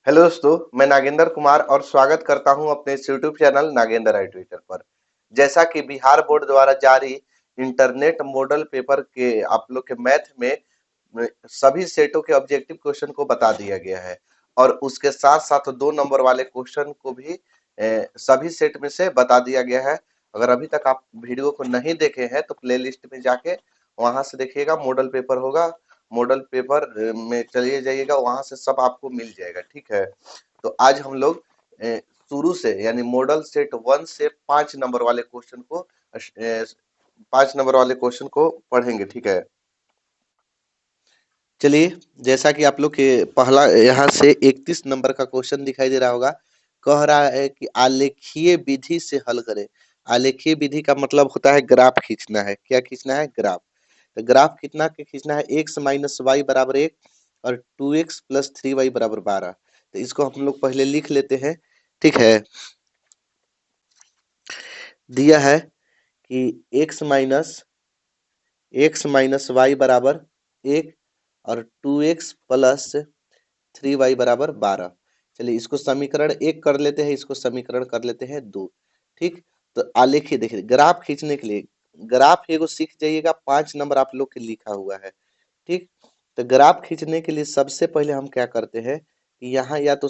Hello दोस्तों, मैं नागेंद्र कुमार और स्वागत करता हूं अपने इस यूट्यूब चैनल नागेंद्र आई ट्विटर पर। जैसा कि बिहार बोर्ड द्वारा जारी इंटरनेट मॉडल पेपर के आप लोग के मैथ में सभी सेटों के ऑब्जेक्टिव क्वेश्चन को बता दिया गया है और उसके साथ साथ 2 नंबर वाले क्वेश्चन को भी सभी सेट में से बता दिया गया है। अगर अभी तक आप वीडियो को नहीं देखे हैं तो प्ले लिस्ट में जाके वहां से देखिएगा, मॉडल पेपर होगा। मॉडल पेपर में चलिए जाइएगा, वहां से सब आपको मिल जाएगा। ठीक है, तो आज हम लोग शुरू से यानी मॉडल सेट 1 से 5 नंबर वाले क्वेश्चन को 5 नंबर वाले क्वेश्चन को पढ़ेंगे। ठीक है, चलिए। जैसा कि आप लोग के पहला यहाँ से 31 नंबर का क्वेश्चन दिखाई दे रहा होगा। कह रहा है कि आलेखीय विधि से हल करें। आलेखीय विधि का मतलब होता है ग्राफ खींचना है। क्या खींचना है? ग्राफ। तो ग्राफ कितना के खींचना है? एक्स माइनस वाई बराबर 1 और 2x प्लस 3y बराबर 12। तो इसको हम लोग पहले लिख लेते हैं। ठीक है, दिया है कि एक्स माइनस वाई बराबर 1 और 2x प्लस 3y बराबर 12। चलिए, इसको समीकरण 1 कर लेते हैं, इसको समीकरण कर लेते हैं 2। ठीक, तो आलेखिए देखिए, ग्राफ खींचने के लिए ग्राफ एगो सीख जाइएगा। 5 नंबर आप लोग के लिखा हुआ है। ठीक, तो ग्राफ खींचने के लिए सबसे पहले हम क्या करते हैं कि यहाँ या तो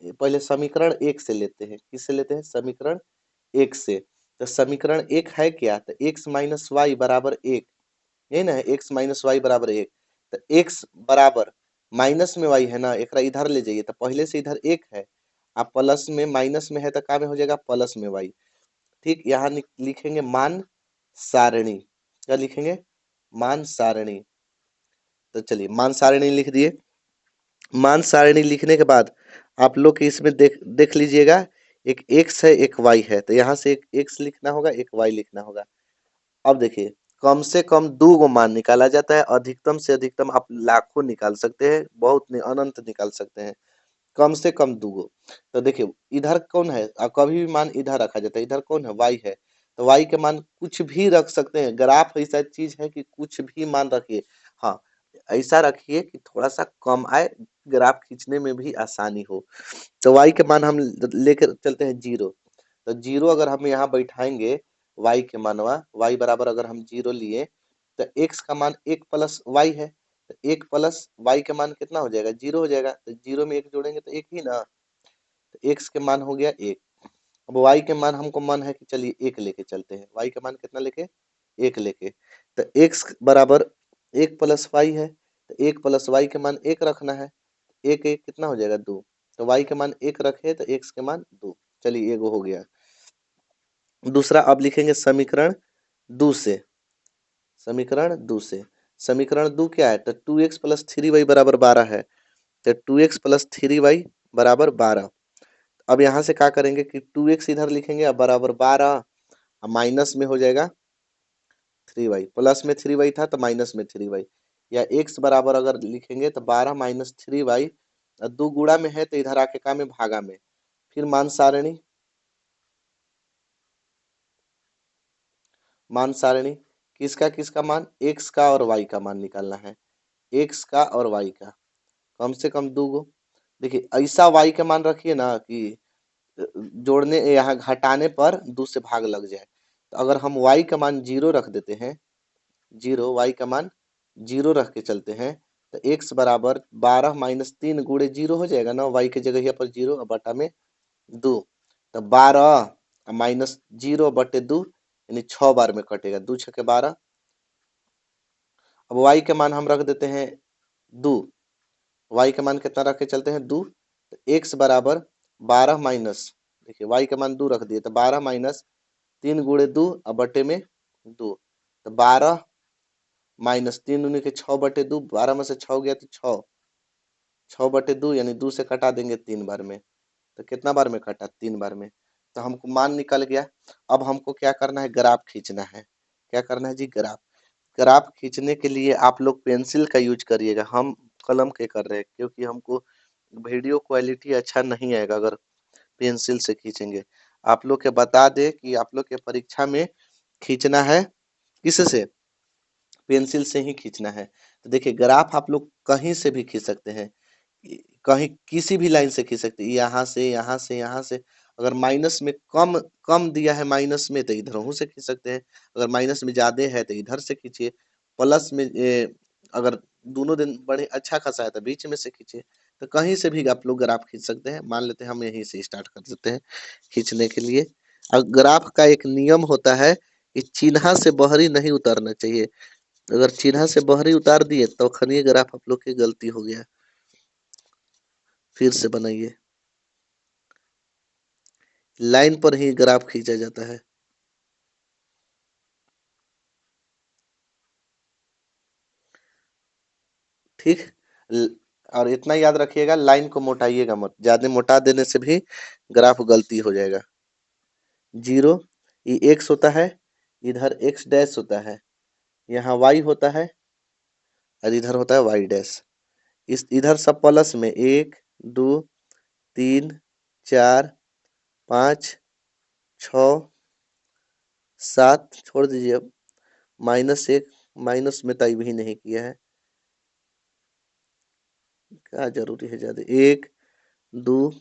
पहले समीकरण 1 से लेते हैं। किससे लेते हैं? समीकरण 1 से। तो समीकरण 1 है क्या? तो एक्स माइनस वाई बराबर 1, यही ना है, एक्स माइनस वाई बराबर 1। तो एक्स बराबर माइनस में वाई है ना, एक इधर ले जाइए। तो पहले से इधर 1 है, आप प्लस में माइनस में है तो क्या में हो जाएगा? प्लस में वाई। ठीक, यहाँ लिखेंगे मान सारणी। क्या लिखेंगे? मान सारणी। तो चलिए, मान सारणी लिख दिए। मान सारणी लिखने के बाद आप लोग के इसमें देख लीजिएगा, एक एक्स है एक वाई है। तो यहाँ से एक एक्स लिखना होगा, एक वाई लिखना होगा। अब देखिए, कम से कम 2 गो मान निकाला जाता है, अधिकतम से अधिकतम आप लाखों निकाल सकते हैं, बहुत नहीं अनंत निकाल सकते हैं। कम से कम 2 गो। तो देखिए, इधर कौन है? कभी भी मान इधर रखा जाता है। इधर कौन है? वाई है। तो वाई के मान कुछ भी रख सकते हैं। ग्राफ ऐसा चीज है कि कुछ भी मान रखिए। हाँ, ऐसा रखिए कि थोड़ा सा कम आए, ग्राफ खींचने में भी आसानी हो। तो वाई के मान हम लेकर चलते हैं 0। तो 0 अगर हम यहाँ बैठाएंगे, वाई के मानवा वाई बराबर अगर हम 0 लिए, तो एक्स का मान 1 प्लस वाई है। तो 1 प्लस वाई का मान कितना हो जाएगा? 0 हो जाएगा। तो 0 में 1 जोड़ेंगे तो 1 ही ना। तो एक्स के मान हो गया 1। अब वाई के मान हमको मन है कि चलिए 1 लेके चलते हैं। वाई का मान कितना लेके? 1 लेके। तो एक्स बराबर 1 प्लस वाई है। तो 1 प्लस वाई के मान 1 रखना है। 1 1 कितना हो जाएगा? 2। तो वाई के मान 1 रखे तो एक्स के मान 2। चलिए, एगो हो गया। दूसरा अब लिखेंगे समीकरण 2 से। समीकरण 2 से। समीकरण 2 क्या है? तो 2x प्लस 3y बराबर 12 है। तो 2x प्लस 3y बराबर 12। अब यहाँ से क्या करेंगे कि 2x इधर लिखेंगे, अब बराबर 12, माइनस में हो जाएगा 3y। प्लस में 3y था तो माइनस में 3y, या x बराबर अगर लिखेंगे तो 12 माइनस 3y। 2 गुणा में है तो इधर आके का में भागा में। फिर मान सारणी। मान सारणी किसका किसका मान? x का और y का मान निकालना है। x का और y का कम से कम 2 गो। देखिए, ऐसा y का मान रखिए ना कि जोड़ने यहाँ घटाने पर 2 से भाग लग जाए। तो अगर हम y का मान 0 रख देते हैं, 0 y का मान 0 रख के चलते हैं, तो x बराबर 12 माइनस 3 गुणे 0 हो जाएगा ना, y के जगह पर 0 बटा में 2। तो 12 माइनस 0 बटे 2, यानी 6 बार में कटेगा। 2 छके 12। अब y के मान हम रख देते हैं 2। y के मान कितना रख के चलते हैं? 2। तो x बराबर 12 माइनस, देखिए y का मान 2 रख दिए, तो 12 माइनस 3 गुणे 2 अब बटे में 2। तो 12 माइनस 3 दूनी के 6 बटे 2, 12 में से 6 गया तो 6, 6 बटे 2 यानी 2 से कटा देंगे 3 बार में। तो कितना बार में कटा? 3 बार में। तो हमको मान निकल गया। अब हमको क्या करना है? ग्राफ खींचना है। क्या करना है जी? ग्राफ। ग्राफ खींचने के लिए आप लोग पेंसिल का यूज करिएगा, हम कलम के कर रहे हैं, क्योंकि हमको वीडियो क्वालिटी अच्छा नहीं आएगा अगर पेंसिल से खींचेंगे। आप लोग के बता दे कि आप लोग के परीक्षा में खींचना है किससे? पेंसिल से ही खींचना है। तो देखिए, ग्राफ आप लोग कहीं से भी खींच सकते हैं। कहीं किसी भी लाइन से खींच सकते हैं, यहाँ से यहाँ से यहाँ से। अगर माइनस में कम कम दिया है माइनस में तो इधर से खींच सकते हैं, अगर माइनस में ज्यादा है तो इधर से खींचिए, प्लस में अगर दोनों दिन बड़े अच्छा खासा है तो बीच में से खींचिए। तो कहीं से भी आप लोग ग्राफ खींच सकते हैं। मान लेते हैं हम यहीं से स्टार्ट कर देते हैं खींचने के लिए। अब ग्राफ का एक नियम होता है कि चिन्ह से बहरी नहीं उतारना चाहिए। अगर चिन्ह से बहरी उतार दिए तो खनिए ग्राफ आप लोग की गलती हो गया। फिर से बनाइए, लाइन पर ही ग्राफ खींचा जाता है। ठीक। और इतना याद रखिएगा, लाइन को मोटाइएगा मत, ज्यादा मोटा देने से भी ग्राफ गलती हो जाएगा। 0 ये एक्स होता है, इधर एक्स डैश होता है, यहाँ वाई होता है और इधर होता है वाई डैश। इस इधर सब प्लस में 1 2 3 4 5 6 7 छोड़ दीजिए अब, -1 माइनस में तय भी नहीं किया है, क्या जरूरी है ज्यादा। 1 2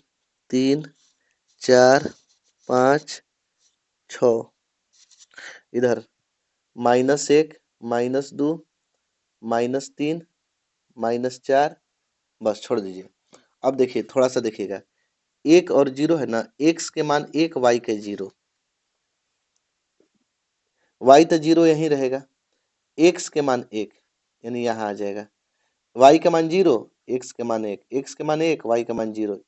3 4 5 6, इधर -1 -2 -3 -4, बस छोड़ दीजिए। अब देखिए थोड़ा सा देखिएगा, 1 और 0 है ना, एक्स के मान 1, वाई के 0, वाई तो 0 यहीं रहेगा, एक्स के मान 1 यानी यहाँ आ जाएगा, वाई का मान 0, एक्स के मान 1, एक्स के मान 1, वाई का मान 0,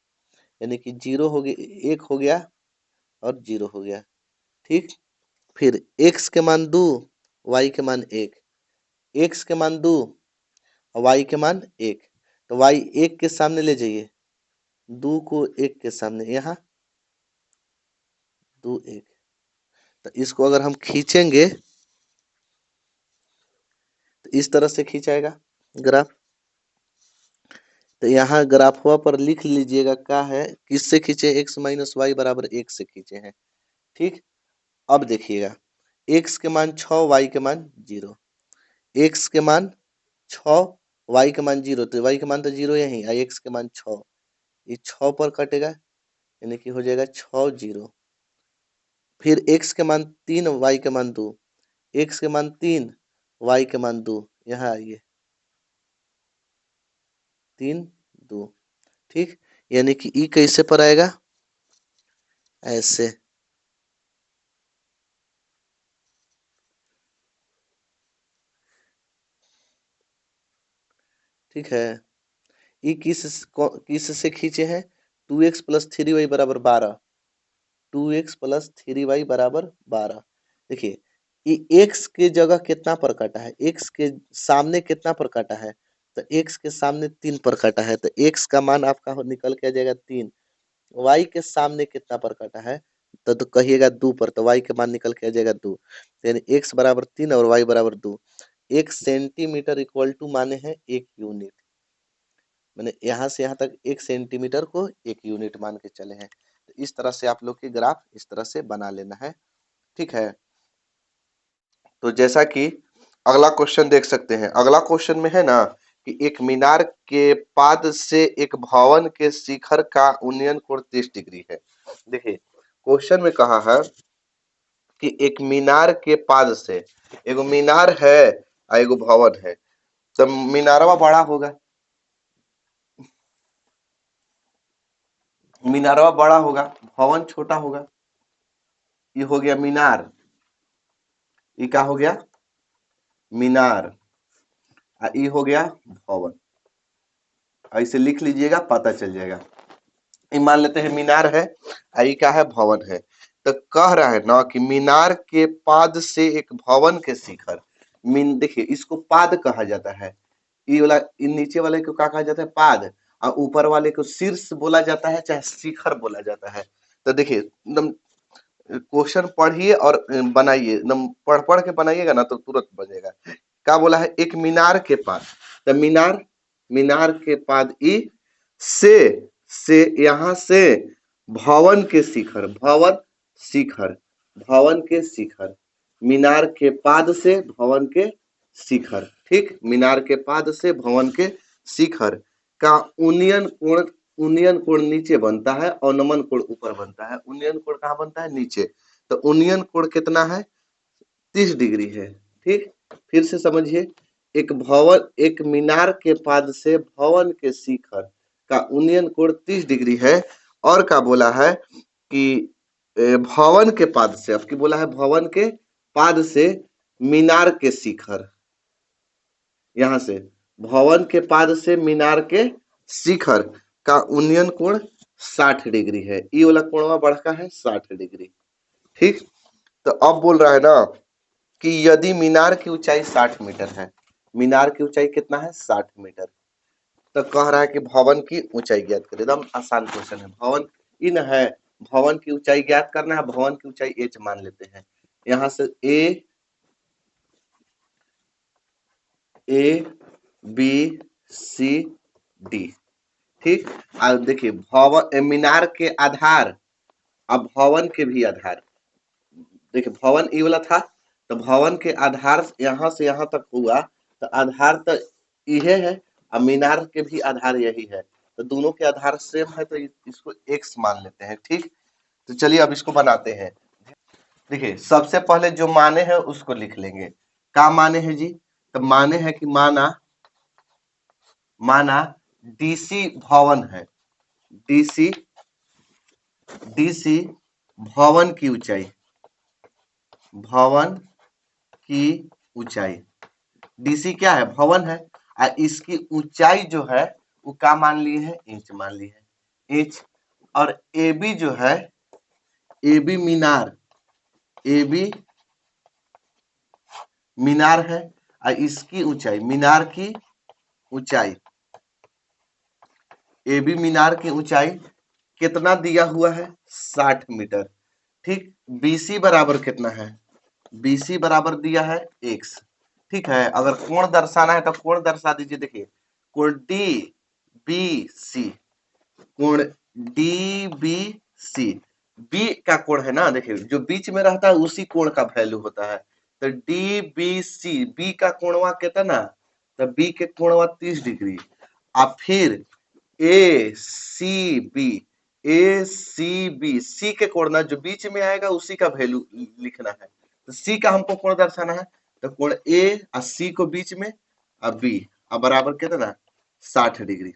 यानी कि 0 हो गया, 1 हो गया और 0 हो गया। ठीक। फिर एक्स के मान 2, वाई के मान 1, एक्स के मान 2 और वाई के मान 1, तो वाई 1 के सामने ले जाइए, 2 को 1 के सामने, यहाँ 2 1, तो इसको अगर हम खींचेंगे तो इस तरह से खींचाएगा ग्राफ। तो यहाँ ग्राफवा पर लिख लीजिएगा क्या है, किससे खींचे, एक्स माइनस वाई बराबर 1 से खींचे हैं। ठीक। अब देखिएगा, एक्स के मान 6, वाई के मान 0, एक्स के मान 6, वाई के मान 0, तो वाई के मान तो 0 यही, एक्स के मान 6, ये 6 पर कटेगा यानी कि हो जाएगा 6 0। फिर एक्स के मान 3, वाई के मान 2, एक्स के मान 3, वाई के मान 2, यहाँ आइए 3 2। ठीक। यानी कि ई कैसे पर आएगा, ऐसे। ठीक है। ई किस से खींचे हैं, 2x प्लस 3y बराबर 12, 2x प्लस 3y बराबर 12। देखिए ये x के जगह कितना पर काटा है, x के सामने कितना पर काटा है, तो x के सामने 3 पर काटा है, तो x का मान आपका निकल के आ जाएगा 3। y के सामने कितना पर काटा है, तो कहिएगा 2 पर, तो y के मान निकल के आ जाएगा 2, यानी x बराबर 3 और y बराबर 2। 1 सेंटीमीटर इक्वल टू माने हैं 1 यूनिट, मैंने यहाँ से यहाँ तक 1 सेंटीमीटर को 1 यूनिट मान के चले हैं। तो इस तरह से आप लोग के ग्राफ इस तरह से बना लेना है। ठीक है। तो जैसा कि अगला क्वेश्चन देख सकते हैं, अगला क्वेश्चन में है ना कि एक मीनार के पाद से एक भवन के शिखर का उन्नयन कोण 30 डिग्री है। देखिए क्वेश्चन में कहा है कि एक मीनार के पाद से, एगो मीनार है और एगो भवन है, तो मीनारवा बड़ा होगा, मीनारवा बड़ा होगा, भवन छोटा होगा। ये हो गया मीनार, ये क्या हो गया, मीनार, ये हो गया भवन। ऐसे लिख लीजिएगा, पता चल जाएगा। ये मान लेते हैं मीनार है, ये क्या है, भवन है। तो कह रहा है ना कि मीनार के पाद से एक भवन के शिखर, मीन देखिए इसको पाद कहा जाता है, ये वाला, इन नीचे वाले को क्या कहा जाता है, पाद, और ऊपर वाले को शीर्ष बोला जाता है, चाहे शिखर बोला जाता है। तो देखिए एकदम क्वेश्चन पढ़िए और बनाइए, एकदम पढ़ पढ़ के बनाइएगा ना तो तुरंत बनेगा। क्या बोला है, एक मीनार के पास, तो मीनार, मीनार के पाद ई से यहाँ से भवन के शिखर, भवन शिखर, भवन के शिखर, मीनार के पाद से भवन के शिखर। ठीक, मीनार के पाद से भवन के शिखर का उन्नयन कोण नीचे बनता है और नमन कोण ऊपर बनता है। उन्नयन कोण कहाँ बनता है? नीचे। तो उन्नयन कोण कितना है? 30 डिग्री है। ठीक, फिर से समझिए, एक मीनार के पाद से भवन के शिखर का उन्नयन कोण 30 डिग्री है, और क्या बोला है कि भवन के पाद से, अब की बोला है भवन के पाद से मीनार के शिखर, यहां से भवन के पाद से मीनार के शिखर का उन्नयन कोण 60 डिग्री है। ये वाला कोणवा बढ़का है 60 डिग्री। ठीक, तो अब बोल रहा है ना कि यदि मीनार की ऊंचाई 60 मीटर है, मीनार की ऊंचाई कितना है? 60 मीटर। तो कह रहा है कि भवन की ऊंचाई ज्ञात करें। एकदम आसान क्वेश्चन है। भवन इन है, भवन की ऊंचाई ज्ञात करना है। भवन की ऊंचाई h मान लेते हैं। यहां से ए बी सी डी। ठीक, अब देखिए भवन मीनार के आधार, अब भवन के भी आधार, देखिए भवन ये वाला था, तो भवन के आधार यहाँ से यहाँ तक हुआ, तो आधार तो ये है, और मीनार के भी आधार यही है, तो दोनों के आधार सेम है, तो इसको x मान लेते हैं। ठीक, तो चलिए अब इसको बनाते हैं। देखिए सबसे पहले जो माने हैं उसको लिख लेंगे। क्या माने हैं जी? तो माने हैं कि माना डीसी भवन है, डीसी डीसी भवन की ऊंचाई, भवन की ऊंचाई, डीसी क्या है? भवन है, और इसकी ऊंचाई जो है वो क्या मान लिए है? इंच मान ली है, इंच। और एबी जो है, एबी मीनार, एबी मीनार है, और इसकी ऊंचाई, मीनार की ऊंचाई, एबी मीनार की ऊंचाई कितना दिया हुआ है? 60 मीटर। ठीक, बीसी बराबर कितना है? बीसी बराबर दिया है x। ठीक है, अगर कोण दर्शाना है तो कोण दर्शा दीजिए। देखिए कोण डी बी सी, कोण डी बी सी, बी का कोण है ना, देखिए जो बीच में रहता है उसी कोण का वैल्यू होता है। तो डी बी सी, बी का कोणवा कितना? तो बी के कोणवा 30 डिग्री। अब फिर ए सी बी, ए सी बी, सी के कोण ना जो बीच में आएगा उसी का वैल्यू लिखना है। तो सी का हमको कोण दर्शाना है, तो कोण ए और सी को बीच में, और बी, अब बराबर कितना? 60 डिग्री।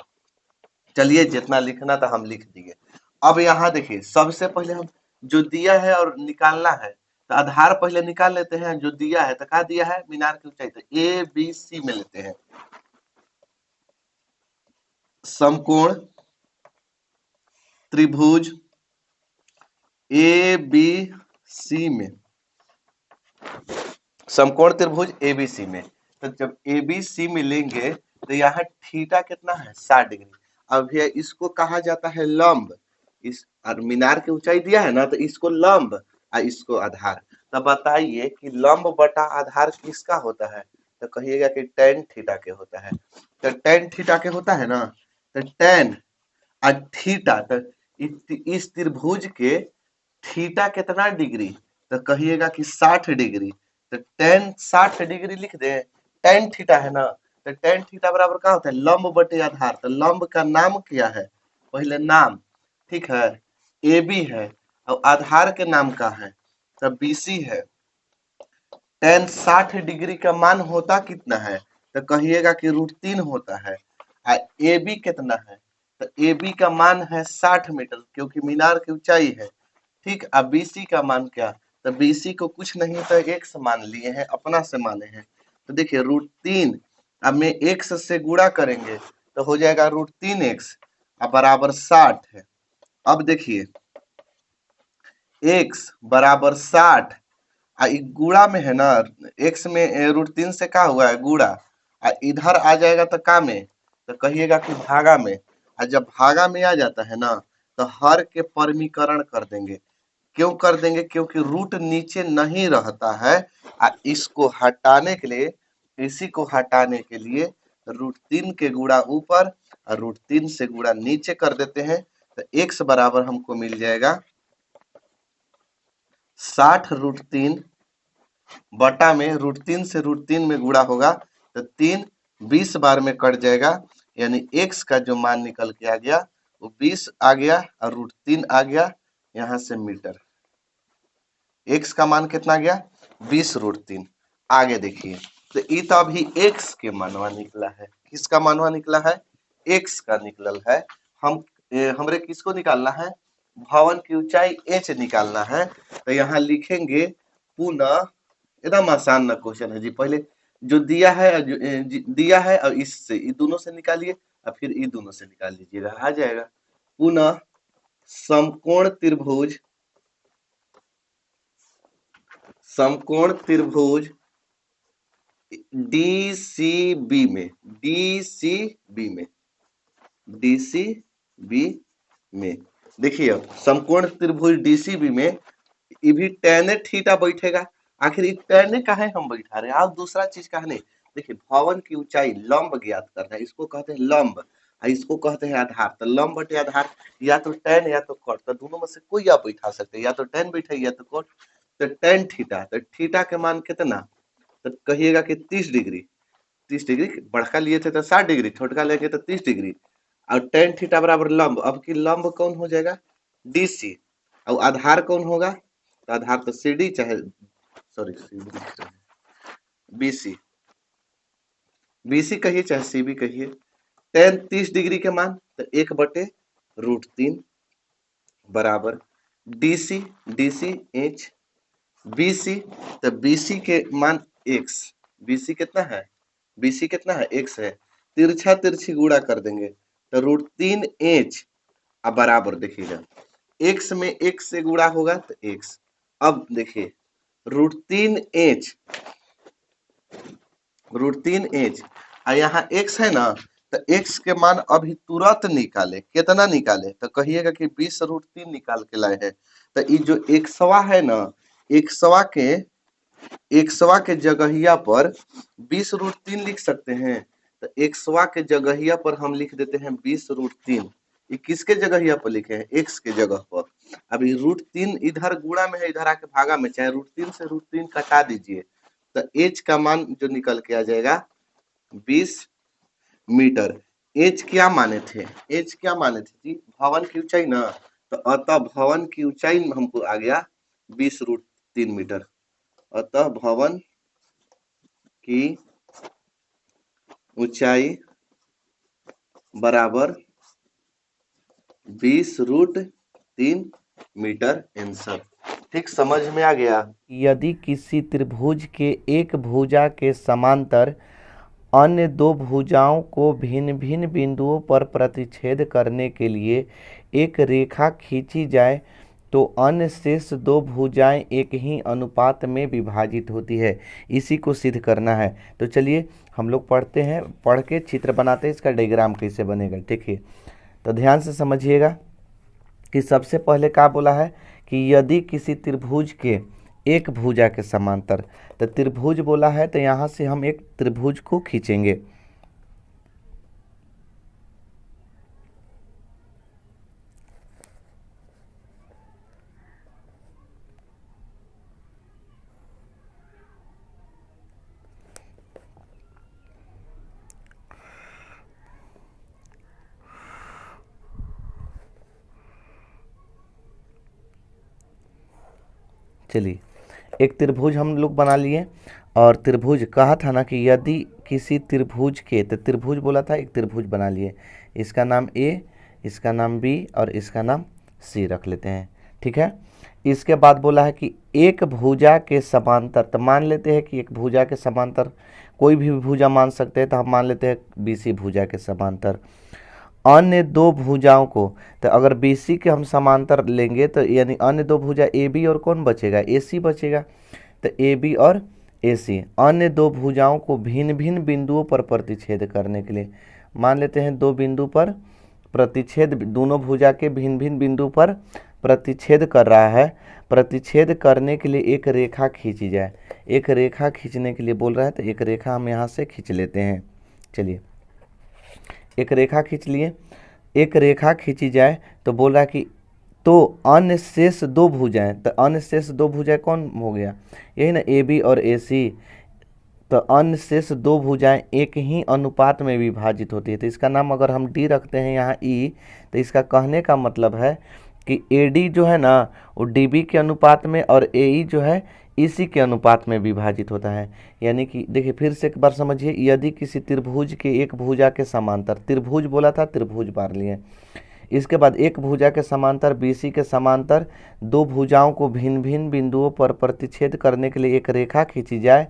चलिए जितना लिखना था हम लिख दिए। अब यहाँ देखिए सबसे पहले हम जो दिया है और निकालना है, तो आधार पहले निकाल लेते हैं। जो दिया है तो क्या दिया है? मीनार की ऊंचाई, तो ए बी सी में लेते हैं। समकोण त्रिभुज ए बी सी में, समकोण त्रिभुज एबीसी में, तो जब एबीसी में लेंगे तो यहाँ थीटा कितना है? 60 डिग्री। अब भैया इसको कहा जाता है लंब। इस और मीनार की ऊंचाई दिया है ना, तो इसको लंब और इसको आधार। तो बताइए कि लंब बटा आधार किसका होता है? तो कहिएगा कि tan थीटा के होता है। तो tan थीटा के होता है ना, तो tan और थीटा, तो इस त्रिभुज के थीटा कितना डिग्री? तो कहिएगा कि 60 डिग्री। तो tan 60 डिग्री लिख दे, tan थीटा है ना, तो tan थीटा बराबर क्या होता है? लंब बटे आधार। तो लंब का नाम क्या है? पहले नाम, ठीक है, ए बी है, और आधार के नाम का है तो बीसी है। tan 60 डिग्री का मान होता कितना है? तो कहिएगा कि √3 होता है। ए बी कितना है? तो ए बी का मान है 60 मीटर, क्योंकि मीनार की ऊंचाई है। ठीक, अब बीसी का मान क्या? तो बीसी को कुछ नहीं तो x मान लिए हैं, अपना से माने हैं। तो देखिए √3, अब में x से गुणा करेंगे तो हो जाएगा √3x, अब बराबर 60 है। अब देखिए x बराबर 60, गुणा में है ना, x में √3 से क्या हुआ है? गुणा, इधर आ जाएगा तो का में, तो कहिएगा कि भागा में। और जब भागा में आ जाता है ना, तो हर के परमीकरण कर देंगे। क्यों कर देंगे? क्योंकि रूट नीचे नहीं रहता है, इसको हटाने के लिए, इसी को हटाने के लिए √3 के गुणा ऊपर और √3 से गुणा नीचे कर देते हैं। तो x बराबर हमको मिल जाएगा 60 √3 बटा में √3 से √3 में गुणा होगा तो 3 20 बार में कट जाएगा, यानी x का जो मान निकल के आ गया वो 20 आ गया और √3 आ गया यहाँ से मीटर। x का मान कितना गया 20√3। आगे देखिए तो ये तो अभी x के मानवा निकला है, किसका मानवा निकला है x का निकलल है। हमरे किसको निकालना है भवन की ऊंचाई h निकालना है। तो यहाँ लिखेंगे पुनः, एकदम आसान ना क्वेश्चन है जी। पहले जो दिया है दिया है और इससे ये दोनों से निकालिए और फिर ये दोनों से निकाल लीजिएगा, आ जाएगा। पुनः समकोण त्रिभुज डीसीबी में देखिए अब समकोण त्रिभुज डीसीबी में ये भी tan थीटा बैठेगा। आखिर tan काहे हम बैठा रहे हैं, आप दूसरा चीज काहे नहीं। देखिए भवन की ऊंचाई लंब ज्ञात करना है, इसको कहते हैं लंब और इसको कहते हैं आधार। तो लंब बटे आधार या तो tan या तो cot, तो दोनों में से कोई आप बैठा सकते हैं, या तो tan बैठे या तो cot। तो tan थीटा, तो थीटा के मान कितना, तो कहिएगा कि 30 डिग्री। 30 डिग्री बड़का लिए थे तो 60 डिग्री, छोटका लेंगे तो 30 डिग्री। और tan थीटा बराबर लंब, अब की लंब कौन हो जाएगा डीसी और आधार कौन होगा, तो आधार तो सीडी चाहे सॉरी बीसी, बीसी कहिए चाहे सीबी कहिए। tan 30 डिग्री के मान तो 1/√3 बराबर डीसी एच बीसी, तो बीसी के मान x, बीसी कितना है x है। तिरछा तिरछी गुणा कर देंगे तो √3h बराबर देखिएगा x में x से गुणा होगा तो x। अब देखिए √3h और यहाँ x है ना, तो x के मान अभी तुरंत निकाले, कितना निकाले, तो कहिएगा कि 20√3 निकाल के लाए हैं। तो ये जो एक्सवा है ना, एक्सवा के जगहिया पर 20√3 लिख सकते हैं। तो एक्सवा के जगहिया पर हम लिख देते हैं 20√3। ये किसके जगहिया पर लिखे हैं x के जगह पर। अभी √3 इधर गुणा में है, इधर आके भागा में, चाहे √3 से √3 कटा दीजिए तो h का मान जो निकल के आ जाएगा 20 मीटर। h क्या माने थे जी भवन की ऊंचाई ना, तो अतः भवन की ऊंचाई हमको आ गया 20√3 मीटर। अतः भवन की ऊंचाई बराबर 20√3 मीटर आंसर। ठीक समझ में आ गया। यदि किसी त्रिभुज के एक भुजा के समांतर अन्य दो भुजाओं को भिन्न भिन्न बिंदुओं पर प्रतिच्छेद करने के लिए एक रेखा खींची जाए तो अन्य शेष दो भुजाएं एक ही अनुपात में विभाजित होती है। इसी को सिद्ध करना है। तो चलिए हम लोग पढ़ते हैं, पढ़ के चित्र बनाते हैं, इसका डायग्राम कैसे बनेगा। ठीक है, तो ध्यान से समझिएगा कि सबसे पहले क्या बोला है कि यदि किसी त्रिभुज के एक भुजा के समांतर, तो त्रिभुज बोला है तो यहाँ से हम एक त्रिभुज को खींचेंगे। चलिए एक त्रिभुज हम लोग बना लिए। और त्रिभुज कहा था ना कि यदि किसी त्रिभुज के, तो त्रिभुज बोला था, एक त्रिभुज बना लिए, इसका नाम A, इसका नाम B और इसका नाम C रख लेते हैं। ठीक है, इसके बाद बोला है कि एक भुजा के समांतर, तो मान लेते हैं कि एक भुजा के समांतर कोई भी भुजा मान सकते हैं, तो हम मान लेते हैं BC भुजा के समांतर अन्य दो भुजाओं को। तो अगर BC के हम समांतर लेंगे तो यानी अन्य दो भुजा AB और कौन बचेगा, AC बचेगा। तो AB और AC अन्य दो भुजाओं को भिन्न भिन्न बिंदुओं पर प्रतिच्छेद करने के लिए, मान लेते हैं दो बिंदु पर प्रतिच्छेद, दोनों भुजा के भिन्न भिन्न बिंदु पर प्रतिच्छेद कर रहा है। प्रतिच्छेद करने के लिए एक रेखा खींची जाए। एक रेखा खींचने के लिए बोल रहा है, तो एक रेखा हम यहाँ से खींच लेते हैं। चलिए एक रेखा खींच लिए। एक रेखा खींची जाए तो बोल रहा है कि तो अन्य शेष दो भुजाएं, तो अन्य शेष दो भुजाएं कौन हो गया, यही ना AB और AC। तो अन्य शेष दो भुजाएं एक ही अनुपात में विभाजित होती है। तो इसका नाम अगर हम डी रखते हैं यहाँ ई, तो इसका कहने का मतलब है कि ए डी जो है ना वो डी बी के अनुपात में और ए ई जो है इसी के अनुपात में विभाजित होता है। यानी कि देखिए फिर से एक बार समझिए, यदि किसी त्रिभुज के एक भुजा के समांतर, त्रिभुज बोला था त्रिभुज बार लिए, इसके बाद एक भुजा के समांतर बीसी के समांतर दो भुजाओं को भिन्न भिन्न बिंदुओं पर प्रतिच्छेद करने के लिए एक रेखा खींची जाए,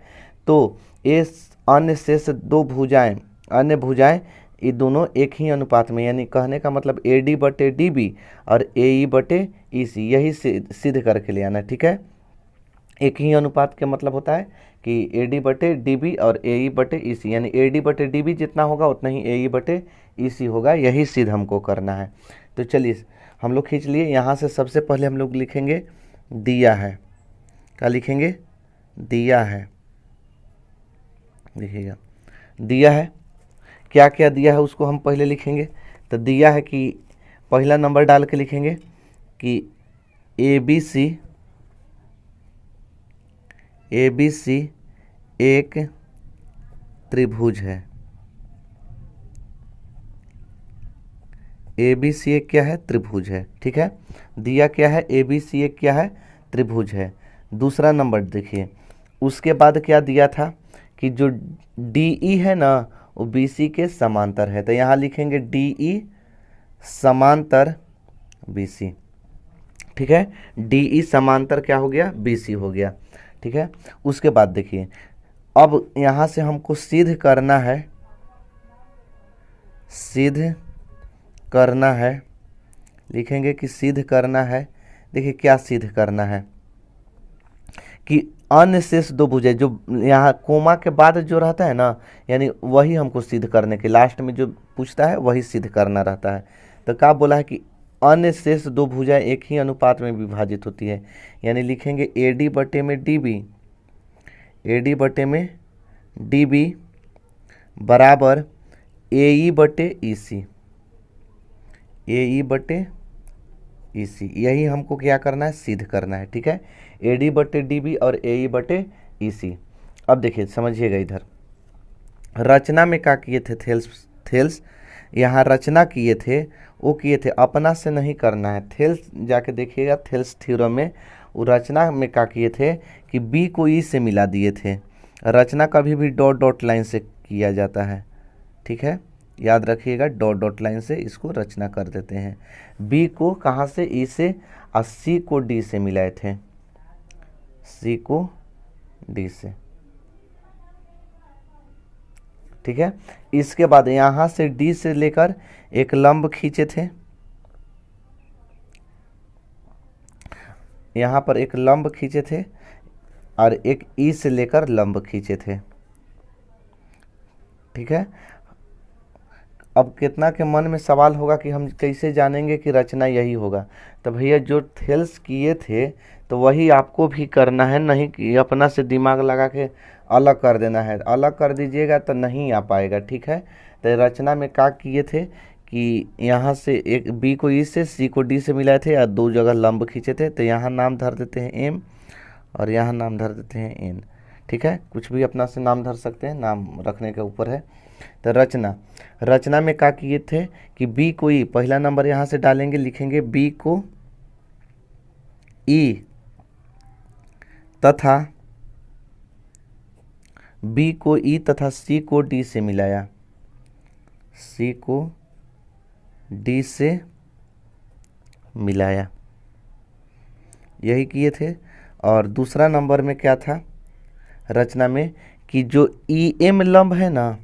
तो ये अन्य शेष दो भुजाएं, अन्य भुजाएं ये दोनों एक ही अनुपात में, यानी कहने का मतलब ए डी बटे डी बी और ए ई बटे ई सी, यही सिद्ध करके ले आना। ठीक है, एक ही अनुपात के मतलब होता है कि ए डी बटे डी बी और ए ई बटे ई सी, यानी ए डी बटे डी बी जितना होगा उतना ही ए ई बटे ई सी होगा, यही सिद्ध हमको करना है। तो चलिए हम लोग खींच लिए। यहाँ से सबसे पहले हम लोग लिखेंगे दिया है, क्या लिखेंगे? दिया है, देखिएगा दिया है, क्या क्या दिया है उसको हम पहले लिखेंगे। तो दिया है कि पहला नंबर डाल के लिखेंगे कि ए बी सी एक त्रिभुज है। ए बी सी एक क्या है? त्रिभुज है। ठीक है, दिया क्या है? ए बी सी एक क्या है? त्रिभुज है। दूसरा नंबर देखिए, उसके बाद क्या दिया था कि जो डी ई है ना वो बी सी के समांतर है। तो यहाँ लिखेंगे डी ई समांतर बी सी। ठीक है, डी ई समांतर क्या हो गया? बी सी हो गया। ठीक है, उसके बाद देखिए अब यहाँ से हमको सिद्ध करना है, सिद्ध करना है, लिखेंगे कि सिद्ध करना है। देखिए क्या सिद्ध करना है कि अन्य शेष दो भुजाएं, जो यहाँ कोमा के बाद जो रहता है ना, यानी वही हमको सिद्ध करने के लास्ट में जो पूछता है वही सिद्ध करना रहता है। तो क्या बोला है कि अन्य शेष दो भुजाएं एक ही अनुपात में विभाजित होती है, यानी लिखेंगे ए डी बटे में डी बी, ए डी बटे में डी बी बराबर ए ई बटे ई सी, ए ई बटे ई सी, यही हमको क्या करना है? सिद्ध करना है। ठीक है, ए डी बटे डी बी और ए ई बटे ई सी। अब देखिए समझिएगा, इधर रचना में क्या किए थे? थेल्स यहाँ रचना किए थे, वो किए थे अपना से नहीं करना है। थेल्स जाके देखिएगा, थेल्स थ्योरम में वो रचना में क्या किए थे कि बी को ई से मिला दिए थे। रचना कभी भी डॉट डॉट लाइन से किया जाता है। ठीक है, याद रखिएगा, डॉट डॉट लाइन से इसको रचना कर देते हैं। बी को कहाँ से? ई से, और सी को डी से मिलाए थे, सी को डी से। ठीक है, इसके बाद यहाँ से डी से लेकर एक लंब खींचे थे, यहाँ पर एक लंब खींचे थे और एक ई से लेकर लंब खींचे थे। ठीक है, अब कितना के मन में सवाल होगा कि हम कैसे जानेंगे कि रचना यही होगा? तो भैया जो थेल्स किए थे तो वही आपको भी करना है, नहीं कि अपना से दिमाग लगा के अलग कर देना है। अलग कर दीजिएगा तो नहीं आ पाएगा। ठीक है, तो रचना में क्या किए थे कि यहाँ से एक बी को ई से, सी को डी से मिलाए थे और दो जगह लंब खींचे थे। तो यहाँ नाम धर देते हैं एम और यहाँ नाम धर देते हैं एन। ठीक है, कुछ भी अपना से नाम धर सकते हैं, नाम रखने के ऊपर है। तो रचना में क्या किए थे कि बी को ई, पहला नंबर यहाँ से डालेंगे, लिखेंगे बी को ई तथा बी को ई तथा सी को डी से मिलाया, सी को डी से मिलाया, यही किए थे। और दूसरा नंबर में क्या था रचना में कि जो ई एम लंब है ना,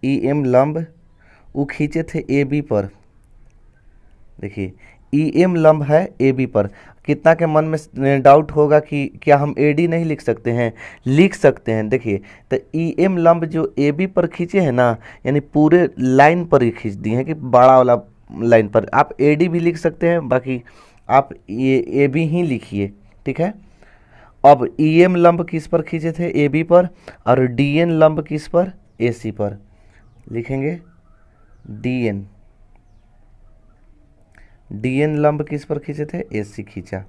ई एम लंब वो खींचे थे ए बी पर। देखिए ई एम लंब है ए बी पर। कितना के मन में डाउट होगा कि क्या हम ए डी नहीं लिख सकते हैं? लिख सकते हैं। देखिए तो ई एम लंब जो ए बी पर खींचे हैं ना, यानी पूरे लाइन पर ही खींच दिए हैं कि बड़ा वाला लाइन पर। आप ए डी भी लिख सकते हैं, बाकी आप ये ए बी ही लिखिए। ठीक है, अब ई एम लंब किस पर खींचे थे? ए बी पर। और डी एन लंब किस पर? ए सी पर। लिखेंगे डी एन, डी एन लंब किस पर खींचे थे? ए सी खींचा,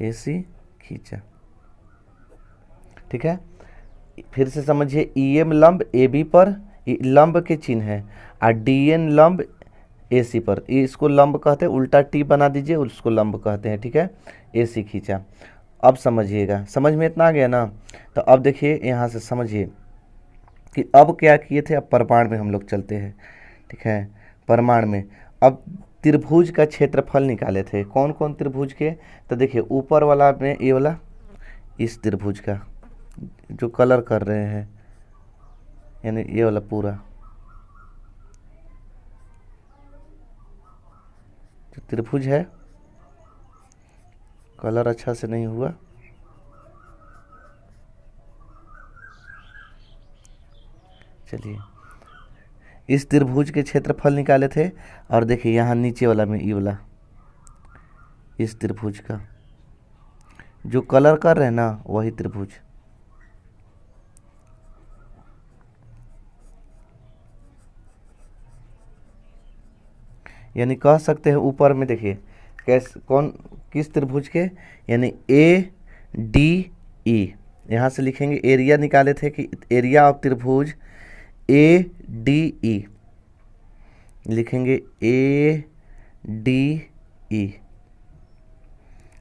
ए सी खींचा। ठीक है। फिर से समझिए, ई एम लंब ए बी पर, लंब के चिन्ह है, और डी एन लंब ए सी पर, इसको लंब कहते हैं, उल्टा टी बना दीजिए, उसको लंब कहते हैं, ठीक है। ए सी खींचा। अब समझिएगा, समझ में इतना आ गया ना। तो अब देखिए यहाँ से समझिए कि अब क्या किए थे, अब प्रमाण में हम लोग चलते हैं, ठीक है। प्रमाण में अब त्रिभुज का क्षेत्रफल निकाले थे। कौन कौन त्रिभुज के, तो देखिए ऊपर वाला में ये वाला, इस त्रिभुज का जो कलर कर रहे हैं, यानी ये वाला पूरा जो त्रिभुज है, कलर अच्छा से नहीं हुआ, चलिए इस त्रिभुज के क्षेत्रफल निकाले थे। और देखिए यहाँ नीचे वाला में ये वाला, इस त्रिभुज का जो कलर कर रहे हैं ना, वही त्रिभुज, यानी कह सकते हैं ऊपर में देखिए कैसे, कौन किस त्रिभुज के, यानी ए डी ई, यहाँ से लिखेंगे एरिया निकाले थे कि एरिया ऑफ त्रिभुज ए डी ई, लिखेंगे ए डी ई,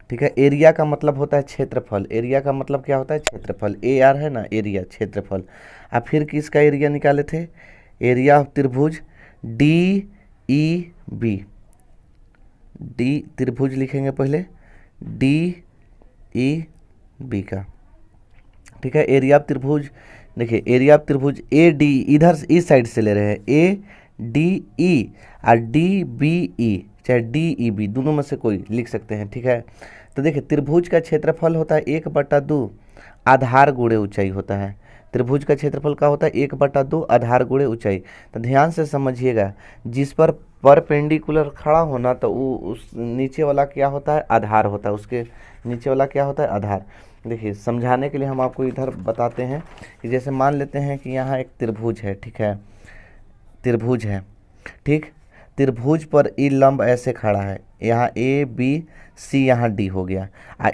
ठीक है। एरिया का मतलब होता है क्षेत्रफल, एरिया का मतलब क्या होता है, क्षेत्रफल, ए आर है ना, एरिया क्षेत्रफल। अब फिर किसका एरिया निकाले थे, एरिया ऑफ त्रिभुज डी ई बी, डी त्रिभुज लिखेंगे पहले, डी ई बी का, ठीक है। एरिया ऑफ त्रिभुज, देखिए एरिया ऑफ त्रिभुज ए डी, इधर इस साइड से ले रहे हैं, ए डी ई और डी बी ई, चाहे डी ई बी, दोनों में से कोई लिख सकते हैं, ठीक है। तो देखिए त्रिभुज का क्षेत्रफल होता है 1/2 आधार गुणे ऊंचाई होता है। त्रिभुज का क्षेत्रफल क्या होता है, 1/2 आधार गुणे ऊंचाई। तो ध्यान से समझिएगा, जिस पर परपेंडिकुलर खड़ा होना, तो वो उस नीचे वाला क्या होता है, आधार होता है, उसके नीचे वाला क्या होता है, आधार। देखिए समझाने के लिए हम आपको इधर बताते हैं कि जैसे मान लेते हैं कि यहाँ एक त्रिभुज है, ठीक है, त्रिभुज है, ठीक। त्रिभुज पर ई लंब ऐसे खड़ा है, यहाँ ए बी सी, यहाँ डी हो गया।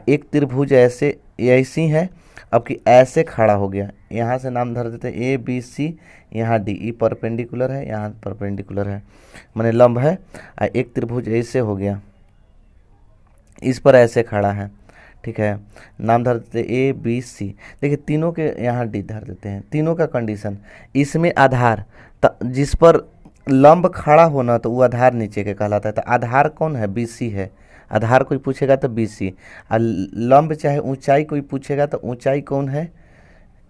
एक त्रिभुज ऐसे ऐसी है, अब कि ऐसे खड़ा हो गया, यहाँ से नाम धर देते हैं ए बी सी, यहाँ डी, ई परपेंडिकुलर है, यहाँ परपेंडिकुलर है, माने लंब है। एक त्रिभुज ऐसे हो गया, इस पर ऐसे खड़ा है, ठीक है, नाम धर देते हैं ए बी सी। देखिए तीनों के यहाँ डी धर देते हैं, तीनों का कंडीशन, इसमें आधार, जिस पर लंब खड़ा होना तो वो आधार नीचे के कहलाता है। तो आधार कौन है, बी सी है, आधार कोई पूछेगा तो बी सी, और लंब चाहे ऊंचाई कोई पूछेगा तो ऊंचाई कौन है,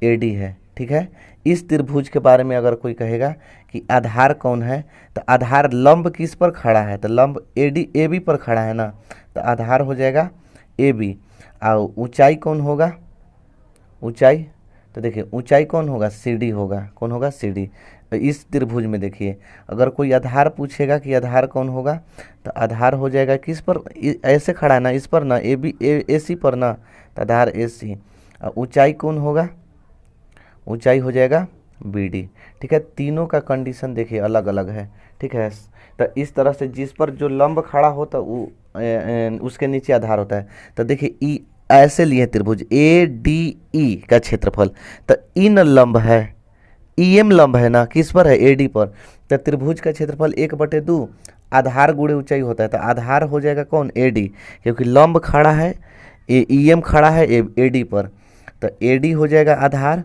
ए डी है, ठीक है। इस त्रिभुज के बारे में अगर कोई कहेगा कि आधार कौन है, तो आधार लंब किस पर खड़ा है, तो लंब ए डी ए बी पर खड़ा है ना, तो आधार हो जाएगा ए बी। और ऊंचाई कौन होगा, ऊंचाई, तो देखिए ऊंचाई कौन होगा, सी डी होगा, कौन होगा, सी डी। इस त्रिभुज में देखिए अगर कोई आधार पूछेगा कि आधार कौन होगा, तो आधार हो जाएगा किस पर, ऐसे खड़ा है ना, इस पर ना, ए बी ए सी पर ना, तो आधार ए सी। ऊंचाई कौन होगा, ऊंचाई हो जाएगा बी डी, ठीक है। तीनों का कंडीशन देखिए अलग अलग है, ठीक है। तो इस तरह से जिस पर जो लंब खड़ा होता वो उसके नीचे आधार होता है। तो देखिए ई ऐसे लिए त्रिभुज ए डी ई का क्षेत्रफल, तो इन लंब है, ई एम लंब है ना, किस पर है, ए डी पर। तो त्रिभुज का क्षेत्रफल 1/2 आधार गुणे ऊंचाई होता है, तो आधार हो जाएगा कौन, ए डी, क्योंकि लंब खड़ा है, ई एम खड़ा है ए डी पर, तो ए डी हो जाएगा आधार।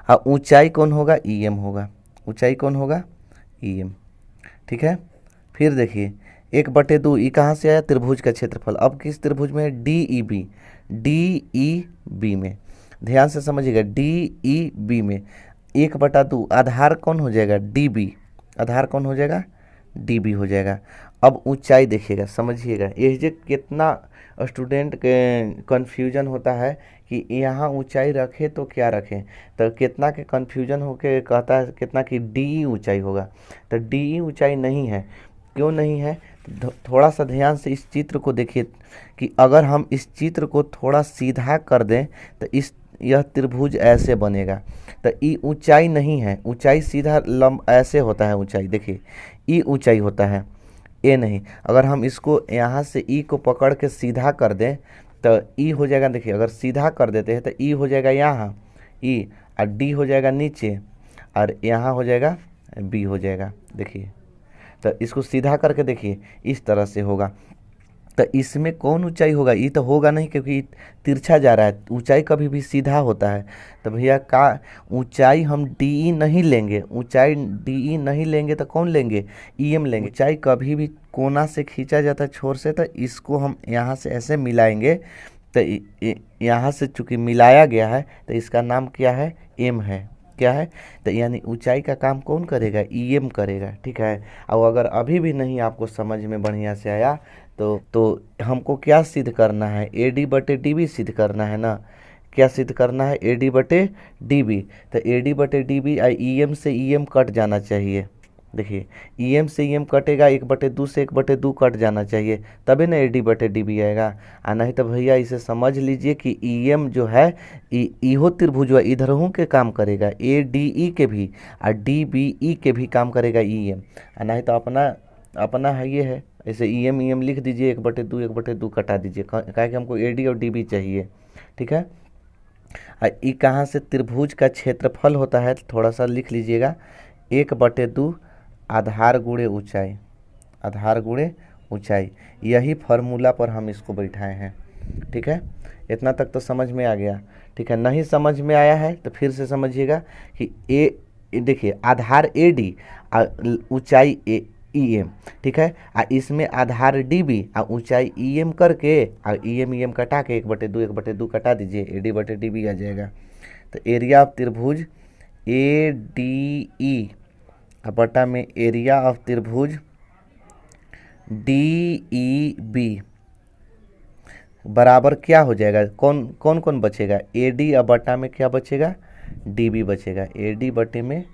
और ऊंचाई कौन होगा, ई एम होगा, ऊंचाई कौन होगा, ई एम, ठीक है। फिर देखिए 1/2, ई कहाँ से आया, त्रिभुज का क्षेत्रफल। अब किस त्रिभुज में है, D E B, D E B में, ध्यान से समझिएगा, डी ई बी में 1/2 आधार कौन हो जाएगा, डी बी, आधार कौन हो जाएगा, डी बी हो जाएगा। अब ऊंचाई देखिएगा, समझिएगा, ये जो कितना स्टूडेंट के कन्फ्यूजन होता है कि यहाँ ऊंचाई रखे तो क्या रखें, तो कितना के कन्फ्यूजन होके कहता है कितना कि डी ऊंचाई होगा, तो डी ऊंचाई नहीं है। क्यों नहीं है, थोड़ा सा ध्यान से इस चित्र को देखिए कि अगर हम इस चित्र को थोड़ा सीधा कर दें तो यह त्रिभुज ऐसे बनेगा। तो ई ऊंचाई नहीं है, ऊंचाई सीधा लंब ऐसे होता है, ऊंचाई देखिए ई ऊंचाई होता है, ए नहीं। अगर हम इसको यहाँ से ई को पकड़ के सीधा कर दें तो ई हो जाएगा, देखिए अगर सीधा कर देते हैं तो ई हो जाएगा यहाँ ई, और डी हो जाएगा नीचे, और यहाँ हो जाएगा बी हो जाएगा। देखिए तो इसको सीधा करके देखिए इस तरह से होगा। तो इसमें कौन ऊंचाई होगा? ये तो होगा नहीं क्योंकि तिरछा जा रहा है, ऊंचाई कभी भी सीधा होता है। तो भैया का ऊंचाई हम डी नहीं लेंगे, ऊंचाई डी नहीं लेंगे तो कौन लेंगे? एम लेंगे। ऊंचाई कभी भी कोना से खींचा जाता है छोर से, तो इसको हम यहाँ से ऐसे मिलाएंगे, तो यहाँ से चूंकि मिलाया गया है तो इसका नाम क्या है? एम है। क्या है? तो यानी ऊंचाई का काम कौन करेगा? एम करेगा। ठीक है। और अगर अभी भी नहीं आपको समझ में बढ़िया से आया तो हमको क्या सिद्ध करना है? ए डी बटे डी बी सिद्ध करना है ना। क्या सिद्ध करना है? ए डी बटे डी बी। तो ए डी बटे डी बी ई एम से ई एम कट जाना चाहिए। देखिए ई एम से ई एम कटेगा, 1/2 से 1/2 कट जाना चाहिए, तभी ना ए डी बटे डी बी आएगा। और नहीं तो भैया इसे समझ लीजिए कि ई एम जो है इहो त्रिभुज इधर के काम करेगा, ए डी ई के भी और डी बी ई के भी काम करेगा ई एम। और नहीं तो अपना है ये है, ऐसे ई एम लिख दीजिए, 1/2 1/2 कटा दीजिए, काहे कि हमको ए डी और डी बी चाहिए। ठीक है। ई कहाँ से त्रिभुज का क्षेत्रफल होता है? थोड़ा सा लिख लीजिएगा, 1/2 आधार गुणे ऊंचाई, आधार गुणे ऊंचाई। यही फार्मूला पर हम इसको बैठाए हैं। ठीक है। इतना तक तो समझ में आ गया। ठीक है। नहीं समझ में आया है तो फिर से समझिएगा कि देखिए आधार ए डी ऊंचाई ई एम। ठीक है। इसमें आधार डी बी और ऊंचाई ई एम करके और ई एम कटा के 1/2 1/2 कटा दीजिए, ए डी बटे डी बी आ जाएगा। तो एरिया ऑफ त्रिभुज ए डी ई बटा में एरिया ऑफ त्रिभुज डी ई बी बराबर क्या हो जाएगा? कौन कौन बचेगा? ए डी और बटा में क्या बचेगा? डी बी बचेगा। ए डी बटे में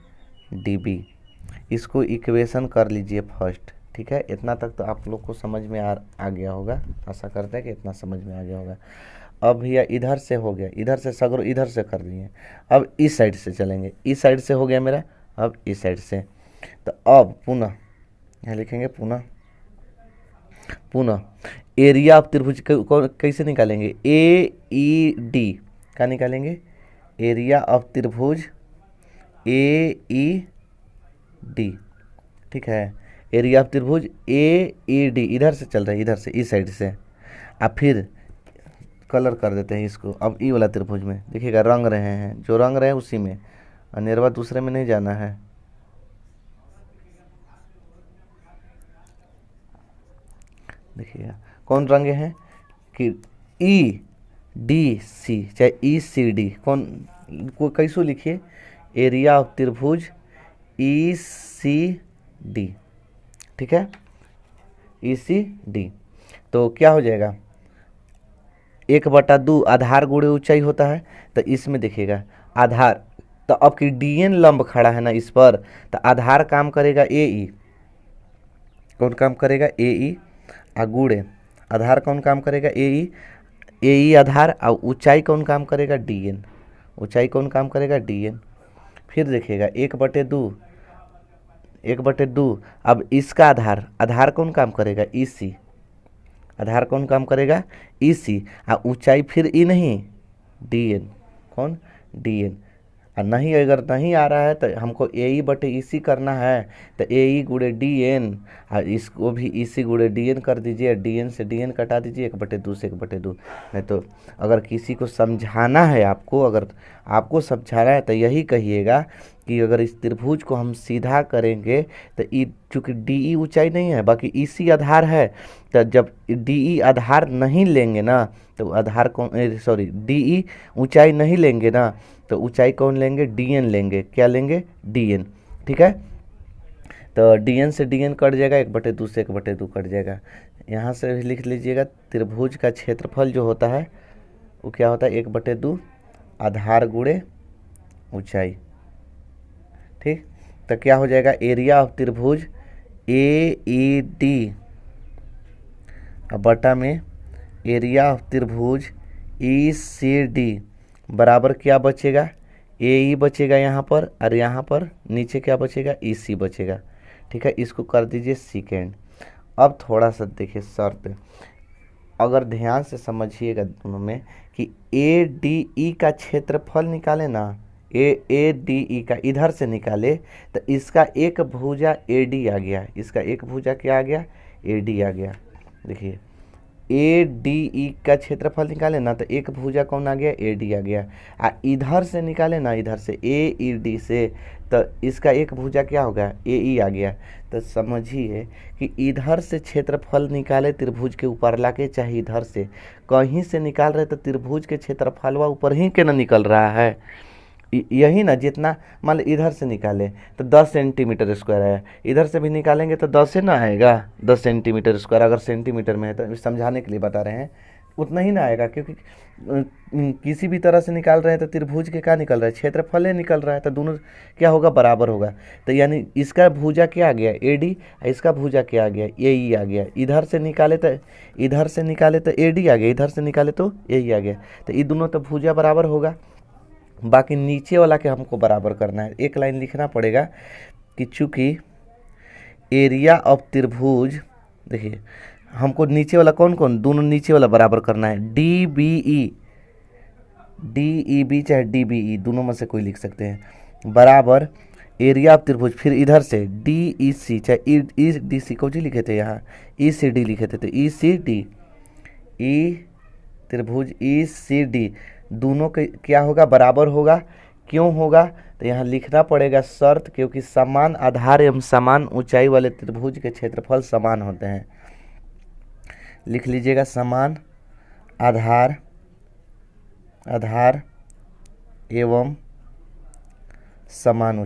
डी बी, इसको इक्वेशन कर लीजिए फर्स्ट। ठीक है। इतना तक तो आप लोग को समझ में आ गया होगा, आशा करते हैं कि इतना समझ में आ गया होगा। अब भैया इधर से हो गया, इधर से सगरो इधर से कर लिए, अब इस साइड से चलेंगे। इस साइड से हो गया मेरा, अब इस साइड से। तो अब पुनः यहाँ लिखेंगे, पुनः एरिया ऑफ त्रिभुज कैसे निकालेंगे? ए ई डी का निकालेंगे, एरिया ऑफ त्रिभुज ए ई डी। ठीक है। एरिया ऑफ त्रिभुज ए ई डी इधर से चल रहा है, इधर से इस साइड से। अब फिर कलर कर देते हैं इसको। अब ई वाला त्रिभुज में देखिएगा रंग रहे हैं, जो रंग रहे हैं उसी में, अनेरवा दूसरे में नहीं जाना है। देखिएगा कौन रंगे हैं कि ई डी सी, चाहे ई सी डी, कौन को कैसो लिखिए? एरिया ऑफ त्रिभुज ई सी डी। ठीक है। ई सी डी तो क्या हो जाएगा? 1/2 आधार गुणे ऊंचाई होता है। तो इसमें देखिएगा आधार, तो अब की डी एन लंब खड़ा है ना इस पर, तो आधार काम करेगा ए ई। कौन काम करेगा? ए ई। गुणे आधार कौन काम करेगा? ए ई आधार। और ऊंचाई कौन काम करेगा? D N. ऊंचाई कौन काम करेगा? D N. फिर देखिएगा 1/2 अब इसका आधार कौन काम करेगा? ई सी। आधार कौन काम करेगा? ई सी। और ऊंचाई फिर ई नहीं, डी एन। कौन? D N. और नहीं, अगर नहीं आ रहा है तो हमको ए ई बटे ई सी करना है, तो ए ई गुणे डी एन, और इसको भी ई सी गुणे डी एन कर दीजिए, डी एन से डी एन कटा दीजिए, 1/2 से 1/2। नहीं तो अगर किसी को समझाना है आपको, अगर आपको समझाना है तो यही कहिएगा कि अगर इस त्रिभुज को हम सीधा करेंगे तो ई चूँकि डी ई ऊंचाई नहीं है, बाकी ई सी आधार है, तो जब डी ई आधार नहीं लेंगे ना तो आधार कौन, सॉरी डी ई ऊंचाई नहीं लेंगे ना तो ऊंचाई कौन लेंगे? डी एन लेंगे। क्या लेंगे? D N. ठीक है। तो डी एन से डी एन कट जाएगा, 1/2 से 1/2 कट जाएगा। यहाँ से भी लिख लीजिएगा त्रिभुज का क्षेत्रफल जो होता है वो क्या होता है? 1/2 आधार गुणे ऊंचाई। ठीक। तो क्या हो जाएगा? एरिया ऑफ त्रिभुज ए ई डी बटा में एरिया ऑफ त्रिभुज ई सी डी बराबर क्या बचेगा? ए ई बचेगा यहाँ पर, और यहाँ पर नीचे क्या बचेगा? ई सी बचेगा। ठीक है। इसको कर दीजिए सेकेंड। अब थोड़ा सा देखिए शर्त, अगर ध्यान से समझिएगा दोनों में कि ए डी ई का क्षेत्रफल निकाले ना, ए डी ई का इधर से निकाले तो इसका एक भुजा ए डी आ गया, इसका एक भुजा क्या आ गया, ए डी आ गया। देखिए ए डी ई का क्षेत्रफल निकाले ना तो एक भुजा कौन आ गया, ए डी आ गया। इधर से निकाले ना, इधर से ए ई डी से, तो इसका एक भुजा क्या होगा, ए ई आ गया। तो समझिए कि इधर से क्षेत्रफल निकाले त्रिभुज के ऊपर लाके, चाहे इधर से कहीं से निकाल रहे तो त्रिभुज के क्षेत्रफलवा ऊपर ही के ना निकल रहा है। यही ना, जितना मान लो इधर से निकाले तो 10 सेंटीमीटर स्क्वायर है, इधर से भी निकालेंगे तो 10 से ना आएगा, 10 सेंटीमीटर स्क्वायर, अगर सेंटीमीटर में है तो समझाने के लिए बता रहे हैं, उतना ही ना आएगा, क्योंकि किसी भी तरह से निकाल रहे हैं तो त्रिभुज के क्या निकल रहा है, क्षेत्रफल निकल रहा है, तो दोनों क्या होगा, बराबर होगा। तो यानी इसका भुजा क्या आ गया, ए डी, इसका भुजा क्या आ गया, ए ई आ गया। इधर से निकाले तो ए डी आ गया, इधर से निकाले तो ए ई आ गया, तो ये दोनों तो भुजा बराबर होगा। बाकी नीचे वाला के हमको बराबर करना है, एक लाइन लिखना पड़ेगा कि चूँकि एरिया ऑफ त्रिभुज, देखिए हमको नीचे वाला कौन कौन, दोनों नीचे वाला बराबर करना है, डी बी ई बी चाहे डी बी ई, दोनों में से कोई लिख सकते हैं, बराबर एरिया ऑफ त्रिभुज, फिर इधर से डी ई सी चाहे ई डी सी को जी लिखे थे, यहाँ ई सी डी लिखे थे, तो ई सी डी, ई त्रिभुज ई सी डी दोनों के क्या होगा, बराबर होगा। क्यों होगा, तो यहाँ लिखना पड़ेगा शर्त, क्योंकि समान आधार एवं समान ऊंचाई वाले त्रिभुज के क्षेत्रफल समान होते हैं। लिख लीजिएगा, समान आधार एवं समान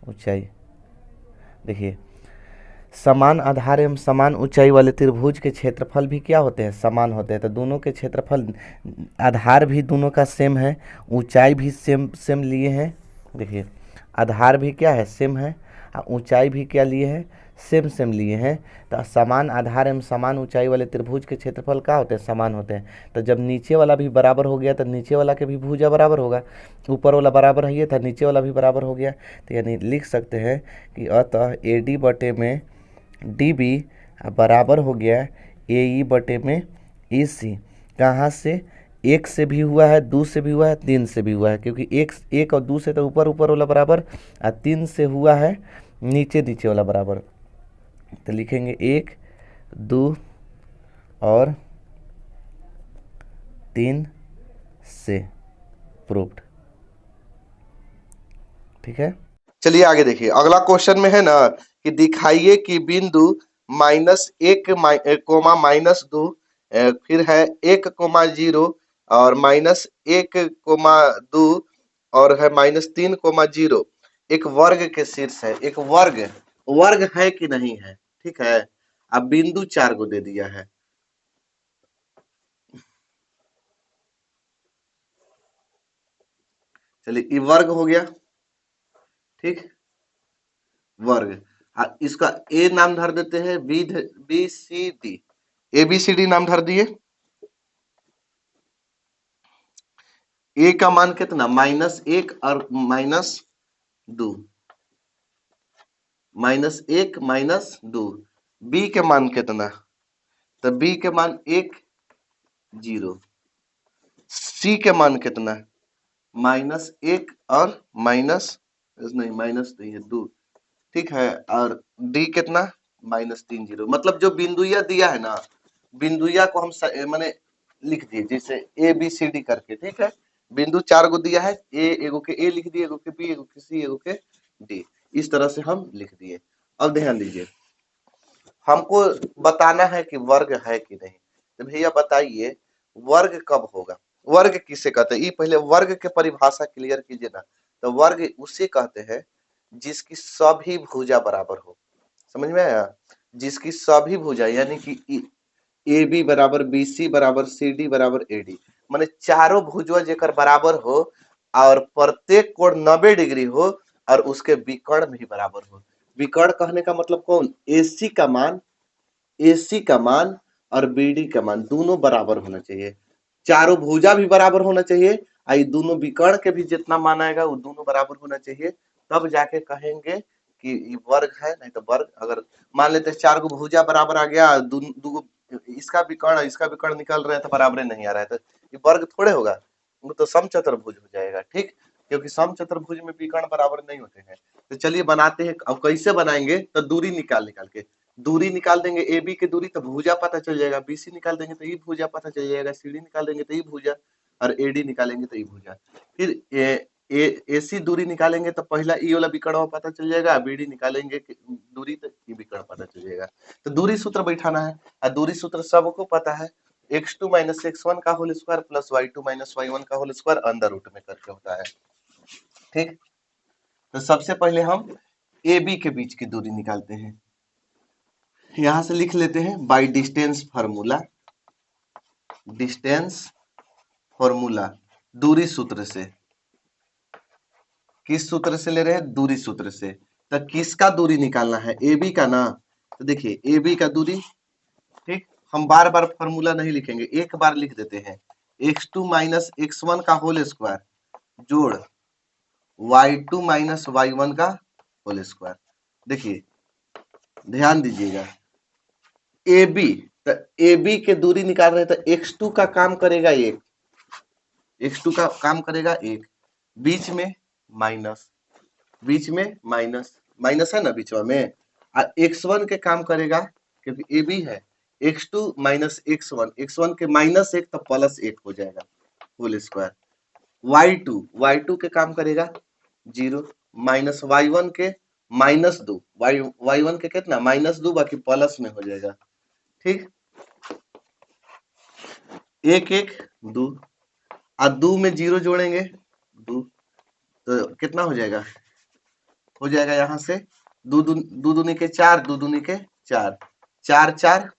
ऊंचाई। देखिए समान आधार एवं समान ऊंचाई वाले त्रिभुज के क्षेत्रफल भी क्या होते हैं, समान होते हैं। तो दोनों के क्षेत्रफल, आधार भी दोनों का सेम है, ऊंचाई भी सेम लिए हैं। देखिए आधार भी क्या है, सेम है, और ऊंचाई भी क्या लिए हैं, सेम लिए हैं। तो समान आधार एवं समान ऊंचाई वाले त्रिभुज के क्षेत्रफल क्या होते हैं, समान होते हैं। तो जब नीचे वाला भी बराबर हो गया तो नीचे वाला के भी भुजा बराबर होगा, ऊपर वाला बराबर है था, नीचे वाला भी बराबर हो गया। तो यानी लिख सकते हैं कि अतः ए डी बटे में डी बी बराबर हो गया ए ई बटे में ई सी। कहाँ से, एक से भी हुआ है, दो से भी हुआ है, तीन से भी हुआ है, क्योंकि एक और दो से तो ऊपर वाला बराबर, और तीन से हुआ है नीचे वाला बराबर। तो लिखेंगे 1, 2 और 3 से प्रूव्ड। ठीक है, चलिए आगे देखिए, अगला क्वेश्चन में है ना कि दिखाइए कि बिंदु -1, फिर है 1, 0 और -1, 2 और है -3, 0 एक वर्ग के शीर्ष है। एक वर्ग है कि नहीं है, ठीक है। अब बिंदु 4 को दे दिया है, चलिए ये वर्ग हो गया, ठीक, वर्ग। इसका ए नाम धर देते हैं, B C D, A B C D नाम धर दिए। ए का मान कितना, -1 और -2, -1 -2। बी के मान कितना, तो बी के मान 1, 0। सी के मान कितना, -1 और नहीं है 2, ठीक है। और डी कितना, -3, 0। मतलब जो बिंदुया दिया है ना, बिंदुया को हम माने लिख दिए जैसे ए बी सी डी करके, ठीक है। बिंदु 4 को दिया है, एगो के ए लिख दिए, एगो के बी, एगो के सी, एगो के डी, इस तरह से हम लिख दिए। अब ध्यान दीजिए, हमको बताना है कि वर्ग है कि नहीं। तो भैया बताइए वर्ग कब होगा, वर्ग किसे कहते हैं, ये पहले वर्ग के परिभाषा क्लियर कीजिए ना। तो वर्ग उसे कहते हैं जिसकी सभी भुजा बराबर हो, समझ में आया, जिसकी सभी भुजा, यानी कि ए बी बराबर बी सी बराबर सी डी बराबर ए डी, माने चारों भुजवा जेकर बराबर हो और प्रत्येक कोण 90 डिग्री हो और उसके विकर्ण भी बराबर हो। विकर्ण कहने का मतलब कौन, एसी का मान और बीडी का मान दोनों बराबर होना चाहिए, चारों भुजा भी बराबर होना चाहिए, दोनों विकर्ण के भी जितना मान आएगा वो दोनों बराबर होना चाहिए, तब जाके कहेंगे कि ये वर्ग है, नहीं तो वर्ग। अगर मान लेते हैं 4 गो भुजा बराबर आ गया, दू इसका विकर्ण निकल रहा है तो बराबर नहीं आ रहा है, तो ये वर्ग थोड़े होगा, वो तो समचतुर्भुज हो जाएगा। ठीक, क्योंकि समचतुर्भुज में विकर्ण बराबर नहीं होते हैं। तो चलिए बनाते हैं। अब कैसे बनाएंगे, तो दूरी निकाल निकाल के, दूरी निकाल देंगे ए बी की दूरी, तो भुजा पता चल जाएगा। बीसी निकाल देंगे तो ये भुजा पता चल जाएगा। सीडी निकाल देंगे तो ये भुजा, और एडी निकालेंगे तो ये भुजा। फिर एसी दूरी निकालेंगे तो पहला ई वाला विकर्ण पता चल जाएगा, बीडी निकालेंगे दूरी तो ई विकर्ण पता चल जाएगा। तो दूरी सूत्र बैठाना है, और दूरी सूत्र सबको पता है, x2 माइनस x1 का whole square plus y2 minus y1 का होल स्क्वायर अंडर रूट में करके होता है। ठीक, तो सबसे पहले हम ए बी के बीच की दूरी निकालते हैं। यहां से लिख लेते हैं by distance formula, distance formula दूरी सूत्र से। किस सूत्र से ले रहे हैं, दूरी सूत्र से। तो किसका दूरी निकालना है, ए बी का ना। तो देखिए ए बी का दूरी, ठीक, हम बार बार फार्मूला नहीं लिखेंगे, एक बार लिख देते हैं। x2 माइनस x1 का होल स्क्वायर जोड़ y2 माइनस y1 का होल स्क्वायर। देखिए ध्यान दीजिएगा, ए बी, तो ए बी के दूरी निकाल रहे हैं, तो x2 का काम करेगा एक, x2 का काम करेगा एक, बीच में माइनस, बीच में माइनस, माइनस है ना बीच में, और x1 के काम करेगा, क्योंकि ए बी है, x2 माइनस x1, x1 के माइनस एक तो प्लस एक हो जाएगा होल स्क्वायर। y2 के काम करेगा 0, माइनस y1 के माइनस 2, y1 के कितना माइनस 2, बाकी प्लस में हो जाएगा। ठीक, एक एक दो, और 2 में 0 जोड़ेंगे 2, तो कितना हो जाएगा, हो जाएगा यहाँ से दो दूनी के 4, दो दूनी के 4, 4 4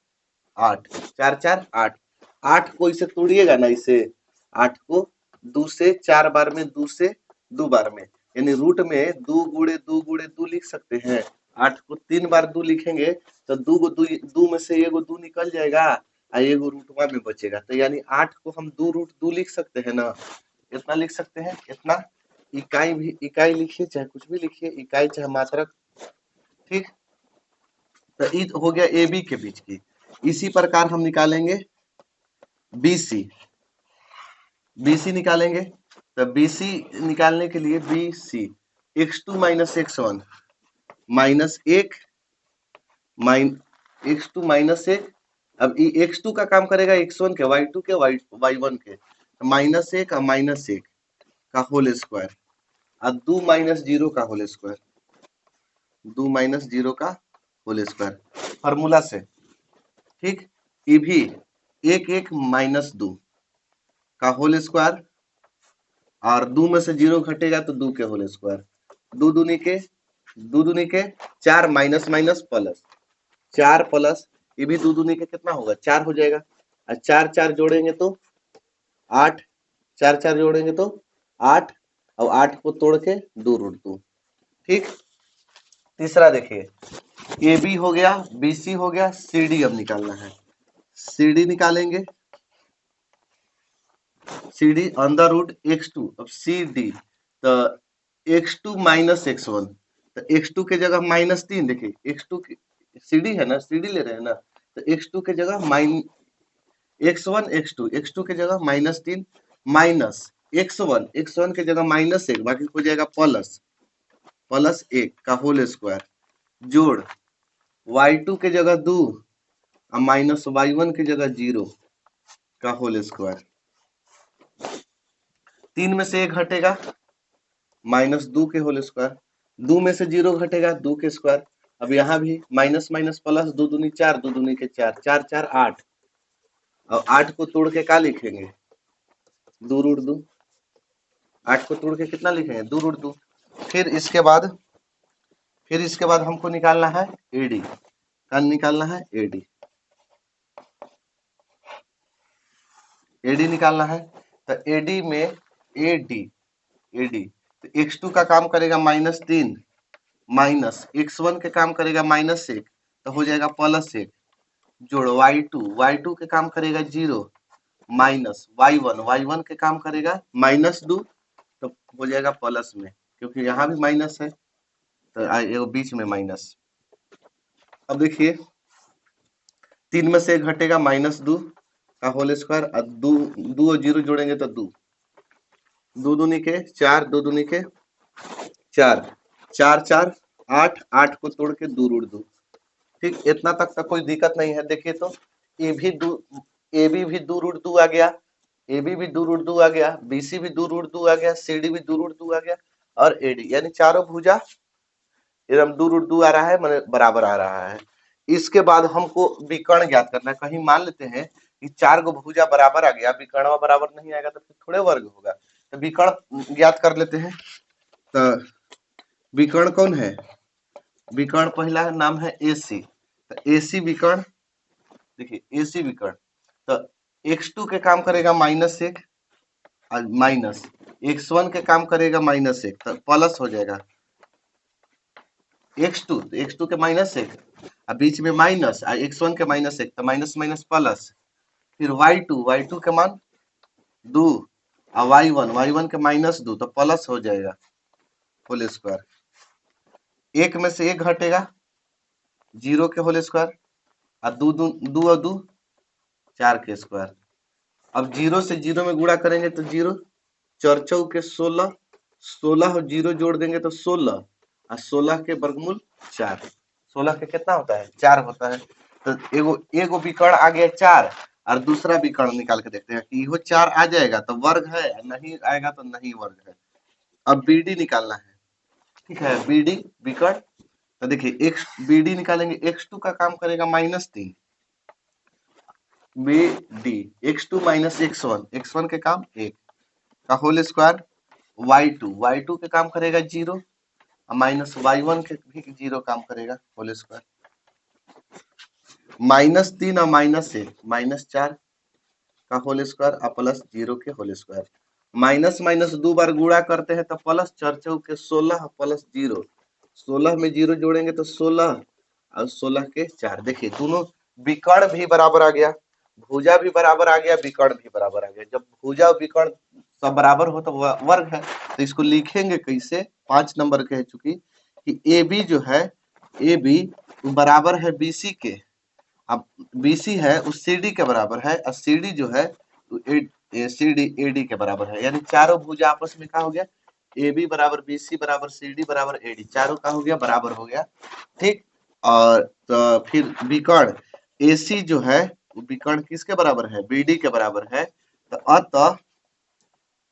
8, 4 4 8, 8 को इसे तोड़िएगा ना, इसे 8 को 2 से 4 बार में, 2 से 2 बार में, यानी रूट में 2 गुणे 2 गुणे 2 लिख सकते हैं। 8 को 3 बार 2 लिखेंगे तो 2 में से एगो 2 निकल जाएगा, और एगो रूटवा में बचेगा, तो यानी 8 को हम 2 रूट 2 लिख सकते हैं ना। इतना लिख सकते हैं, इतना। इकाई भी, इकाई लिखिए चाहे कुछ भी लिखिए, इकाई चाहे मात्रक। ठीक, तो ये हो गया ए बी के बीच की। इसी प्रकार हम निकालेंगे बीसी, बीसी निकालेंगे, तो बीसी निकालने के लिए BC x2 minus x1 minus एक, x2 माइनस एक, अब x2 का काम करेगा x1 के, y2 के, y1 के, माइनस एक और माइनस एक का होल स्क्वायर, और 2 माइनस 0 का होल स्क्वायर, 2 माइनस 0 का होल स्क्वायर फार्मूला से। ठीक, ये भी एक एक माइनस 2 का होल स्क्वायर, और 2 में से 0 घटेगा तो 2 के होल स्क्वायर, 2 दूनी के 4 माइनस माइनस प्लस, 4 प्लस, ये भी 2 दूनी के कितना होगा 4 हो जाएगा, और 4 4 जोड़ेंगे तो 8, 4 4 जोड़ेंगे तो 8, और 8 को तोड़ के 2 रूट 2। ठीक, तीसरा देखिए, ए बी हो गया, बी सी हो गया, सी डी अब निकालना है। सी डी निकालेंगे, C D under root x2, अब सी डी, तो x2 माइनस x1, तो x2 के जगह माइनस 3, देखिए x2 सी डी है ना, सी डी ले रहे हैं ना, तो x2 के जगह x1 x2 के जगह माइनस 3, माइनस x1 के जगह माइनस 1, बाकी हो जाएगा प्लस, प्लस 1 का होल स्क्वायर जोड़ y2 के जगह 2 और माइनस y1 के जगह 0 का होल स्क्वायर। 3 में से 1 घटेगा, माइनस 2 के होल स्क्वायर, 2 में से 0 घटेगा 2 के स्क्वायर। अब यहाँ भी माइनस माइनस प्लस, 2 दूनी 4, 2 दूनी के 4, 4 4 8, और 8 को तोड़ के क्या लिखेंगे 2 रूट 2, 8 को तोड़ के कितना लिखेंगे 2 रूट 2। फिर इसके बाद हमको निकालना है एडी, क्या निकालना है एडी, एडी निकालना है। तो एडी में एडी, तो x2 का काम करेगा माइनस 3, माइनस x1 के काम करेगा माइनस 1, तो हो जाएगा प्लस 1 जोड़ y2 के काम करेगा 0, माइनस y1 के काम करेगा माइनस 2, तो हो जाएगा प्लस में, क्योंकि यहाँ भी माइनस है। तो एगो बीच में माइनस। अब देखिए 3 में से 1 घटेगा -2 का होल स्क्वायर, और 2 और 0 जोड़ेंगे तो 2, 2 दूनी के 4, 2 दूनी के 4, 4 4 8, 8 को तोड़ के 2 रूट 2। ठीक, इतना तक का कोई दिक्कत नहीं है। देखिए तो ए भी 2, ए बी भी 2 रूट 2 आ गया, ए बी भी 2 रूट 2 आ गया, बी सी भी 2 रूट 2 आ गया, सी डी भी 2 रूट 2 आ गया, और ए डी, यानी चारों भुजा एकदम 2 रूट 2 आ रहा है, मतलब बराबर आ रहा है। इसके बाद हमको विकर्ण ज्ञात करना है। कहीं मान लेते हैं कि 4 गो भुजा बराबर आ गया, विकर्ण बराबर नहीं आएगा तो फिर थोड़े वर्ग होगा, तो विकर्ण ज्ञात कर लेते हैं। तो विकर्ण कौन है? विकर्ण पहला नाम है ए सी। तो ए सी विकर्ण, देखिए ए सी विकर्ण, तो x2 के काम करेगा -1 और माइनस x1 के काम करेगा -1, तो प्लस हो जाएगा x2, तो x2 के -1 और बीच में माइनस, और x1 के -1, तो माइनस माइनस प्लस। फिर y2 के मान 2 और y1 के -2, तो प्लस हो जाएगा होल स्क्वायर। 1 में से 1 घटेगा, 0 के होल स्क्वायर, और 2 और 2 4 के स्क्वायर। अब 0 से 0 में गुणा करेंगे तो 0, 4 चौक के 16, 16 और 0 जोड़ देंगे तो 16, और 16 के वर्गमूल 4। 16 के कितना होता है? 4 होता है। तो एगो एगो विकर्ण आ गया 4, और दूसरा विकर्ण निकाल के देखते हैं कि इहो 4 आ जाएगा तो वर्ग है, नहीं आएगा तो नहीं वर्ग है। अब बीडी निकालना है, ठीक है, बीडी विकर्ण। तो देखिए एक्स बीडी निकालेंगे, x2 का काम करेगा -3, B D x2 minus x1 के काम 1 का होल स्क्वायर, y2 के काम करेगा 0, और माइनस y1 के भी 0 काम करेगा होल स्क्वायर। -3 और -1 -4 का होल स्क्वायर, और प्लस 0 के होल स्क्वायर। माइनस माइनस 2 बार गुणा करते हैं तो प्लस 4 चौक के 16 प्लस 0, 16 में 0 जोड़ेंगे तो 16, और 16 के 4। देखिए दोनों विकर्ण भी बराबर आ गया, भुजा भी बराबर आ गया, विकर्ण भी बराबर आ गया। जब भुजा और विकर्ण सब बराबर हो तो वर्ग है। तो इसको लिखेंगे कैसे? 5 नंबर कह चुकी कि ए बी जो है, ए बी बराबर है बी सी के। अब BC है उस CD के बराबर है, और CD जो है CD AD के बराबर है। यानी चारों भुजा आपस में क्या हो गया? AB बराबर BC बराबर CD बराबर AD, चारों का हो गया बराबर हो गया। ठीक, और तो फिर विकर्ण AC जो है वो विकर्ण किसके बराबर है? BD के बराबर है। तो अतः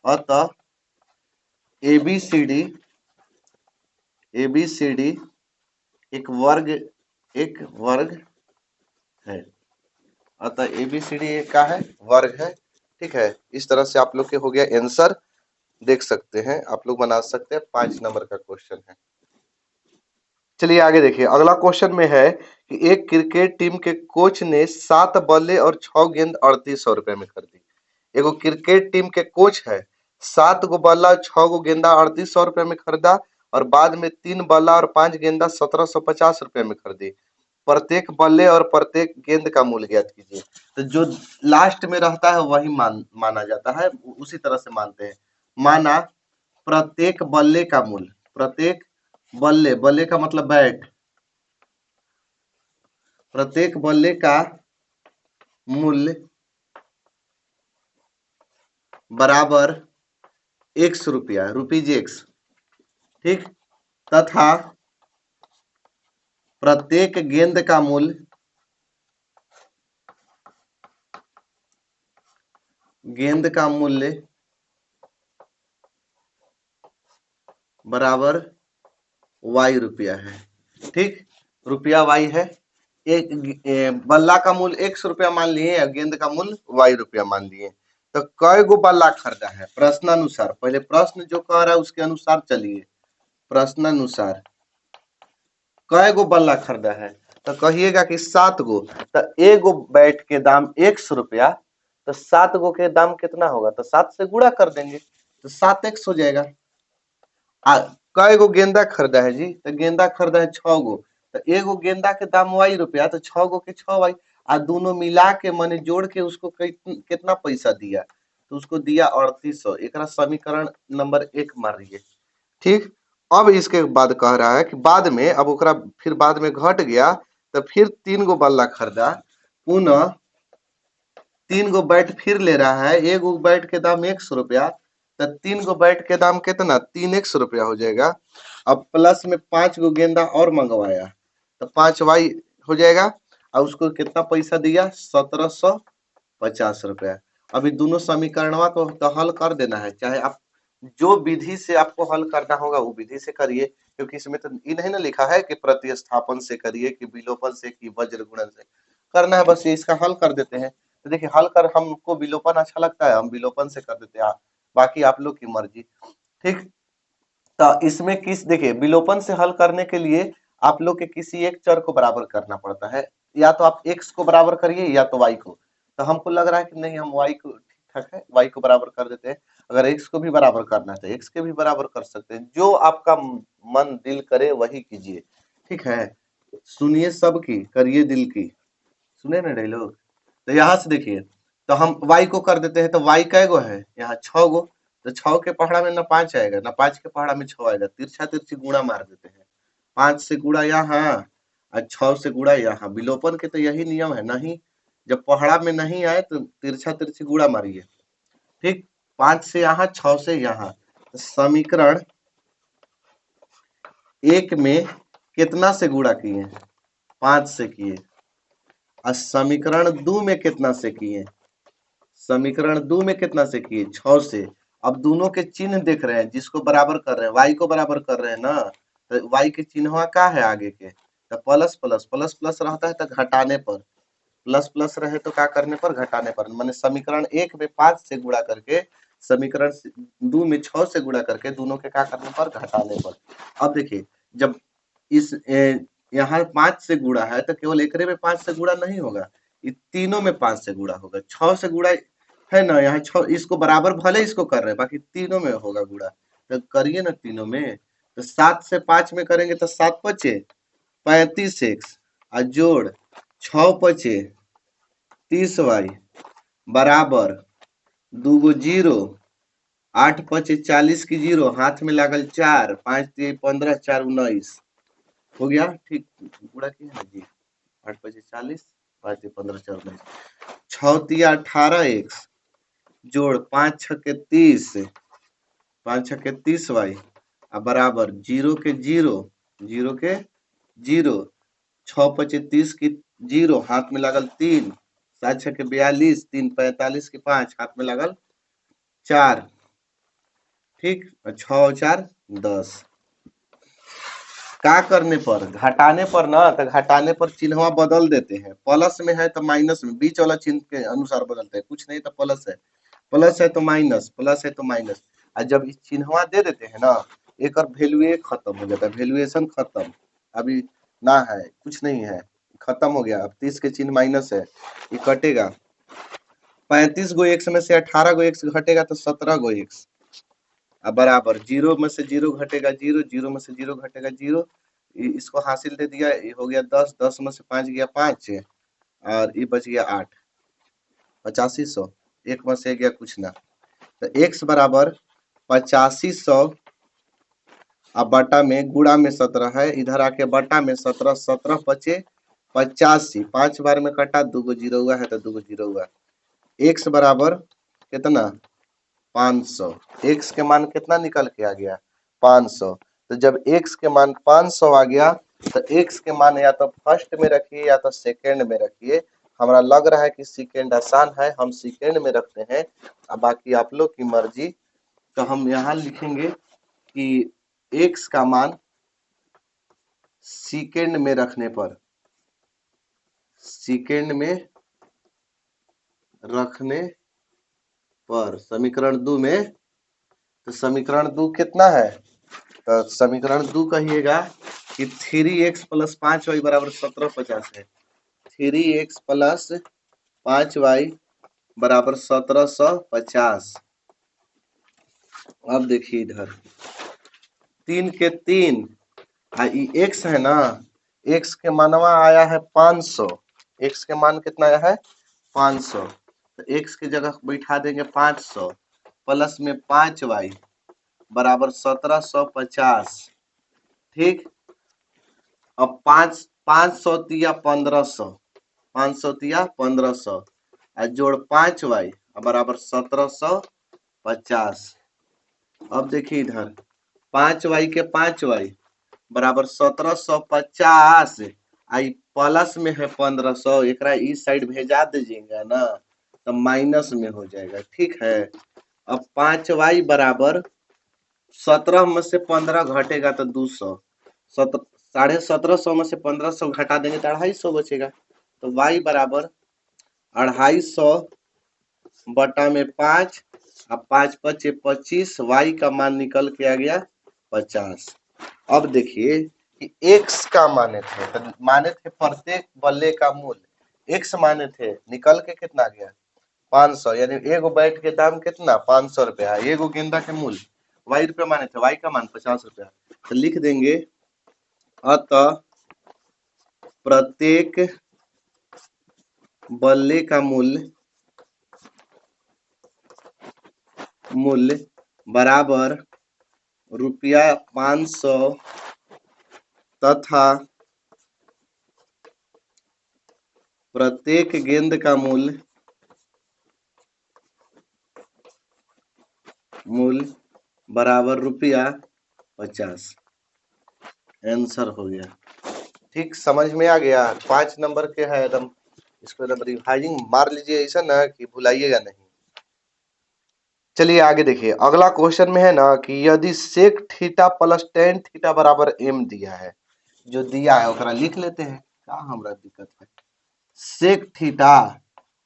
अतः ABCD एक वर्ग है। अतः ABCD एक का है? वर्ग है। ठीक है, इस तरह से आप लोग के हो गया आंसर, देख सकते हैं, आप लोग बना सकते हैं। 5 नंबर का क्वेश्चन है। चलिए आगे देखिए, अगला क्वेश्चन में है कि एक क्रिकेट टीम के कोच ने 7 बल्ले और 6 गेंद 3800 रुपए में खरीदी। एगो क्रिकेट टीम के कोच है, 7 गो बल्ला और 6 गो गेंदा 3800 रुपए में खरीदा, और बाद में 3 बल्ला और 5 गेंदा 1750 रुपए में खरीदी। प्रत्येक बल्ले और प्रत्येक गेंद का मूल्य ज्ञात कीजिए। तो जो लास्ट में रहता है वही माना जाता है, उसी तरह से मानते हैं। माना प्रत्येक बल्ले का मूल्य, प्रत्येक बल्ले, बल्ले का मतलब बैट, प्रत्येक बल्ले का मूल्य बराबर x रुपया, रुपीज x। ठीक, तथा प्रत्येक गेंद का मूल्य बराबर y रुपया है। ठीक, रुपया y है। एक बल्ला का मूल्य x रुपया मान लिए, गेंद का मूल्य y रुपया मान लिए। तो कई गो बल्ला खरीदा है? प्रश्नानुसार, पहले प्रश्न जो कह रहा है उसके अनुसार चलिए। प्रश्नानुसार कई गो बल्ला खरीदा है? तो कहिएगा कि 7 गो। तो एगो बैट के दाम x रुपया, तो 7 गो के दाम कितना होगा? तो 7 से गुणा कर देंगे तो 7x हो जाएगा। कई गो गेंदा खरीदा है जी? तो गेंदा खरीदा है 6 गो, तो एगो गेंदा के दाम y रुपया, तो 6 गो के 6y, आ दोनों मिला के माने जोड़ के उसको कितना पैसा दिया? तो उसको दिया 3800। एक समीकरण नंबर 1 मारिए। ठीक, अब इसके बाद कह रहा है कि बाद में अब ओकरा फिर बाद में घट गया तो फिर 3 गो बल्ला खरीदा, पुनः 3 गो बैट फिर ले रहा है, एगो बैट के दाम 100 रुपया, तो 3 गो बैट के दाम कितना 3 रुपया हो जाएगा। अब प्लस में 5 गो गेंदा और मंगवाया तो 5 वाई हो जाएगा, और उसको कितना पैसा दिया 1750 रुपया। अभी दोनों समीकरणवा को तो हल कर देना है, चाहे आप जो विधि से आपको हल करना होगा वो विधि से करिए, क्योंकि इसमें तो ये नहीं ना लिखा है कि प्रतिस्थापन से करिए कि विलोपन से कि वज्र गुणन से करना है, बस ये इसका हल कर देते हैं। तो देखिए हल कर, हमको विलोपन अच्छा लगता है हम विलोपन से कर देते हैं, बाकी आप लोग की मर्जी। ठीक, तो इसमें किस देखिए विलोपन से हल करने के लिए आप लोग के किसी एक चर को बराबर करना पड़ता है, या तो आप x को बराबर करिए या तो y को। तो हमको लग रहा है कि नहीं हम y को ठीक ठाक है, y को बराबर कर देते हैं। अगर x को भी बराबर करना है तो x के भी बराबर कर सकते हैं, जो आपका मन दिल करे वही कीजिए। ठीक है, सुनिए सबकी करिए दिल की, सुने ना डायलॉग। तो यहाँ से देखिए, तो हम y को कर देते हैं, तो y कै गो है यहाँ 6 गो, तो 6 के पहाड़ा में ना 5 आएगा ना 5 के पहाड़ा में 6 आएगा, तिरछा तिरछी गुणा मार देते हैं, 5 से गुणा यहाँ और 6 से गुणा यहाँ। विलोपन के तो यही नियम है, नहीं जब पहाड़ा में नहीं आए तो तिरछा तिरछी गुणा मारिए। ठीक, 5 से यहाँ 6 से यहाँ, तो समीकरण 1 में कितना से गुणा किए 5 से किए, और समीकरण 2 में कितना से किए, समीकरण 2 में कितना से किए 6 से। अब दोनों के चिन्ह देख रहे हैं, जिसको बराबर कर रहे हैं y को बराबर कर रहे हैं ना, तो y के चिन्ह का है आगे के, तो प्लस प्लस प्लस प्लस रहता है तो घटाने पर, प्लस प्लस रहे तो क्या करने पर घटाने पर, माने समीकरण 1 में 5 से गुणा करके समीकरण 2 में 6 से गुणा करके दोनों के क्या करने पर घटाने पर। अब देखिए जब इस यहाँ 5 से गुणा है तो केवल एकरे में 5 से गुणा नहीं होगा, ये तीनों में 5 से गुणा होगा, 6 से गुणा है ना, यहाँ 6 इसको बराबर भले इसको कर रहे हैं, बाकी तीनों में होगा गुणा, तो करिए ना तीनों में। तो 7 से 5 में करेंगे तो 7 पचे 35x और जोड़ 6 पचे 30y बराबर 2 गो जीरो, 8 पचे 40 की जीरो, हाथ में लागल 4, 5 3 15 4 19 हो गया। ठीक, गुणा किया ना जी, 8 पचे 40 5 3 15 4 19, 6 तिया 18x जोड़ 5 छक्के 30, 5 छक्के 30y बराबर 0 के 0, 0 के 0, 6 पचे 30 की 0, हाथ में लागल 3, 7 छक्के 42, 3 45 की 5, हाथ में लागल 4। ठीक, 6 और 4 10। का करने पर घटाने पर ना, तो घटाने पर चिन्हवा बदल देते हैं, प्लस में है तो माइनस में, बीच वाला चिन्ह के अनुसार बदलते हैं, कुछ नहीं तो प्लस है, प्लस है तो माइनस, प्लस है तो माइनस। और जब इस चिन्हवा दे देते हैं ना, एक और वैल्यू खत्म हो जाता है, वैल्यूएशन खत्म, अभी ना है कुछ नहीं है, खत्म हो गया। अब 30 के चिन्ह माइनस है, ये कटेगा, 35 गो एक्स में से 18 गो एक्स घटेगा तो 17 गो एक्स बराबर 0 में से 0 घटेगा 0, 0 में से 0 घटेगा 0, इसको हासिल दे दिया, ये हो गया 10, 10 में से 5 गया 5 और ये बच गया 8, 8500, एक में से गया कुछ ना, तो x बराबर 8500 अब बटा में गुणा में 17 है, इधर आके बटा में 17, 17 पचे 85, 5 बार में कटा 2 गो जीरो हुआ है तो 2 गो जीरो हुआ, x बराबर कितना 500, x के मान कितना निकल के आ गया 500। तो जब x के मान 500 आ गया तो x के मान या तो फर्स्ट में रखिए या तो सेकंड में रखिए, हमरा लग रहा है कि सेकंड आसान है, हम सेकंड में रखते हैं, बाकी आप लोग की मर्जी। तो हम यहाँ लिखेंगे कि x का मान सेकंड में रखने पर, सेकंड में रखने पर समीकरण 2 में, तो समीकरण 2 कितना है, तो समीकरण 2 कहिएगा कि 3x प्लस 5y बराबर 1750 है, 3x प्लस 5y बराबर 1750। अब देखिए इधर 3 के 3 x है ना, x के मानवा आया है 500, x के मान कितना आया है 500, तो x की जगह बैठा देंगे 500 प्लस में 5y बराबर 1750, ठीक। अब 500 तिया 1500, 500 तिया 1500 जोड़ 5y बराबर 1750। अब देखिए इधर 5y के 5y बराबर 1750 आई प्लस में है 1500, एकरा इस साइड भेजा दीजिएगा ना तो माइनस में हो जाएगा। ठीक है। अब 5y बराबर 17 में से 15 घटेगा तो 200, 1750 में से 1500 घटा देंगे तो 250 बचेगा। तो y बराबर 250 बटा में 5, अब 5 पचे 25, y का मान निकल के आ गया 50। अब देखिए कि x का माने थे, तो माने थे प्रत्येक बल्ले का मूल्य x माने थे, निकल के कितना गया 500, यानी एगो बैट के दाम कितना 500 रुपया है। एगो गेंदा के मूल्य y रुपया माने थे, y का मान 50 रुपया। तो लिख देंगे अतः प्रत्येक बल्ले का मूल्य बराबर रुपया 500 तथा प्रत्येक गेंद का मूल्य बराबर रुपया 50। आंसर हो गया। ठीक, समझ में आ गया। 5 नंबर के है एकदम, इसको एकदम रिवाइजिंग मार लीजिए ऐसा ना कि भुलाइएगा नहीं। चलिए आगे देखिए, अगला क्वेश्चन में है ना कि यदि sec theta plus tan theta बराबर एम दिया है, जो दिया है ओकरा लिख लेते हैं, क्या हमरा दिक्कत है। सेक थीटा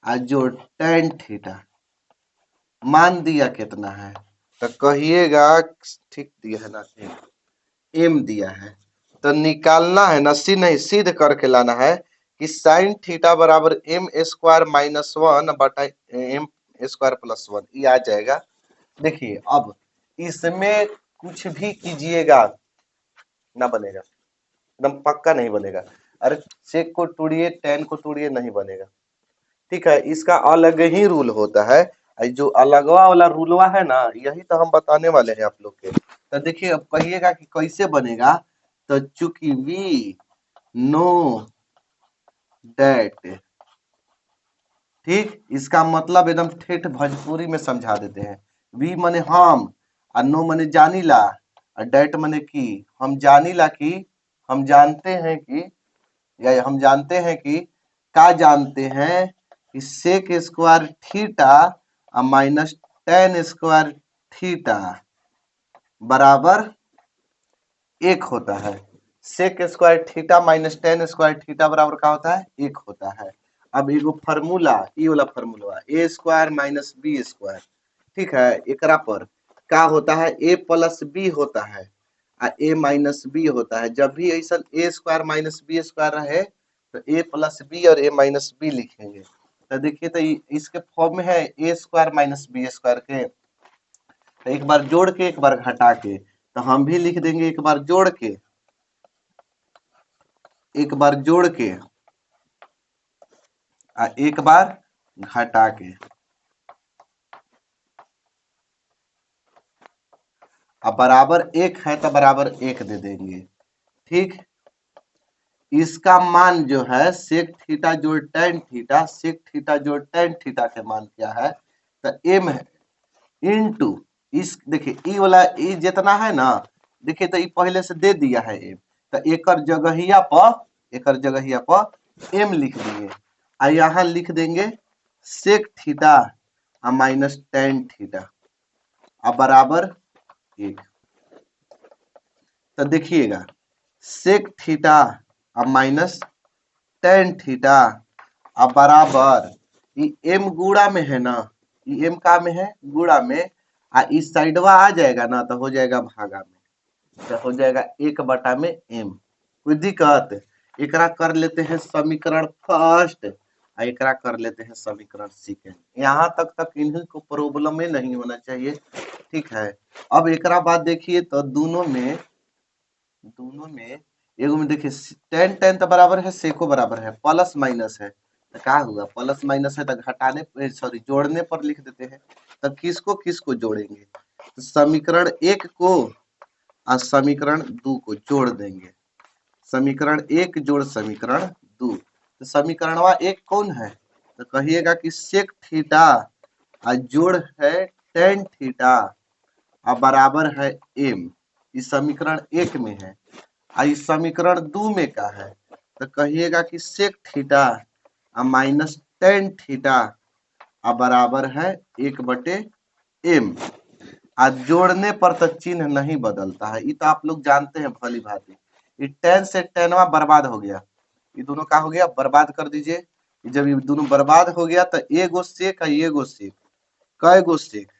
जो टेन थीटा मान दिया कितना है, तो कहिएगा ठीक दिया है ना, एम दिया है, तो निकालना है ना, नहीं सिद्ध करके लाना है कि साइन थीटा बराबर एम स्क्वायर माइनस 1 बटा एम स्क्वायर प्लस 1, ये आ जाएगा। देखिए अब इसमें कुछ भी कीजिएगा ना बनेगा, एकदम पक्का नहीं बनेगा। अरे सेक को तोड़िए टेन को तोड़िए नहीं बनेगा। ठीक है, इसका अलग ही रूल होता है। जो अलगवा वाला रूलवा है ना, यही तो हम बताने वाले हैं आप लोग के। तो देखिए अब कहिएगा कि कैसे बनेगा, तो चूंकि वी नो दैट, ठीक, इसका मतलब एकदम ठेठ भोजपुरी में समझा देते हैं। वी माने हम, और नो माने जानीला, और डेट माने की। हम जानीला कि, हम जानते हैं कि, या हम जानते हैं कि, का जानते हैं कि sec square theta minus tan square theta बराबर 1 होता है। Sec square theta minus tan square theta बराबर क्या होता है, 1 होता है। अब एगो फार्मूला, ये वाला फार्मूला ए स्क्वायर माइनस बी स्क्वायर, ठीक है, एकरा पर क्या होता है, ए प्लस बी होता है और ए माइनस बी होता है। जब भी ऐसा ए स्क्वायर माइनस बी स्क्वायर रहे तो ए प्लस बी और ए माइनस बी लिखेंगे। तो देखिए तो इसके फॉर्म में है a square minus B square के, तो एक बार जोड़ के एक बार घटा के, तो हम भी लिख देंगे एक बार जोड़ के, एक बार जोड़ के एक बार घटा के, अब बराबर 1 है तो बराबर 1 दे देंगे। ठीक, इसका मान जो है सेक थीटा जोड़ टेन थीटा, सेक थीटा जोड़ टेन थीटा के मान क्या है, तो एम है इनटू इस, देखिए ई वाला ई जितना है ना, देखिए तो ई पहले से दे दिया है एम, तो एकर जगहिया पर एम लिख दिए, और यहाँ लिख देंगे sec theta minus tan theta अब बराबर 1। तो देखिएगा सेक थीटा अब माइनस टेन थीटा अब बराबर, ये एम गुणा में है ना, ये एम का में है गुणा में, इस साइडवा आ जाएगा ना तो हो जाएगा भागा में, तो हो जाएगा 1 बटा में एम। कोई दिक्कत, एकरा कर लेते हैं समीकरण फर्स्ट, एकरा कर लेते हैं समीकरण सेकेंड। यहाँ तक इन्हीं को प्रॉब्लम में नहीं होना चाहिए। ठीक है, अब एकरा बाद देखिए तो दोनों में एगो में देखिए टेन टेन तो बराबर है, सेको बराबर है, प्लस माइनस है, तो क्या हुआ, प्लस माइनस है तो घटाने सॉरी जोड़ने पर लिख देते हैं। तो किसको किसको जोड़ेंगे, तो समीकरण 1 को और समीकरण 2 को जोड़ देंगे। समीकरण 1 जोड़ समीकरण 2, तो समीकरणवा 1 कौन है? तो कहिएगा कि सेक थीटा और जोड़ है टेन थीटा और बराबर है एम। इस समीकरण 1 में है। और इस समीकरण 2 में क्या है? तो कहिएगा कि सेक थीटा और माइनस टेन थीटा और बराबर है 1/m। आज जोड़ने पर तो चिन्ह नहीं बदलता है, ये तो आप लोग जानते हैं भली भांति। ये टेन से टेनवा बर्बाद हो गया, ये दोनों का हो गया बर्बाद कर दीजिए। जब ये दोनों बर्बाद हो गया तो एगो सेक है एगो सेक, कै गो सेक?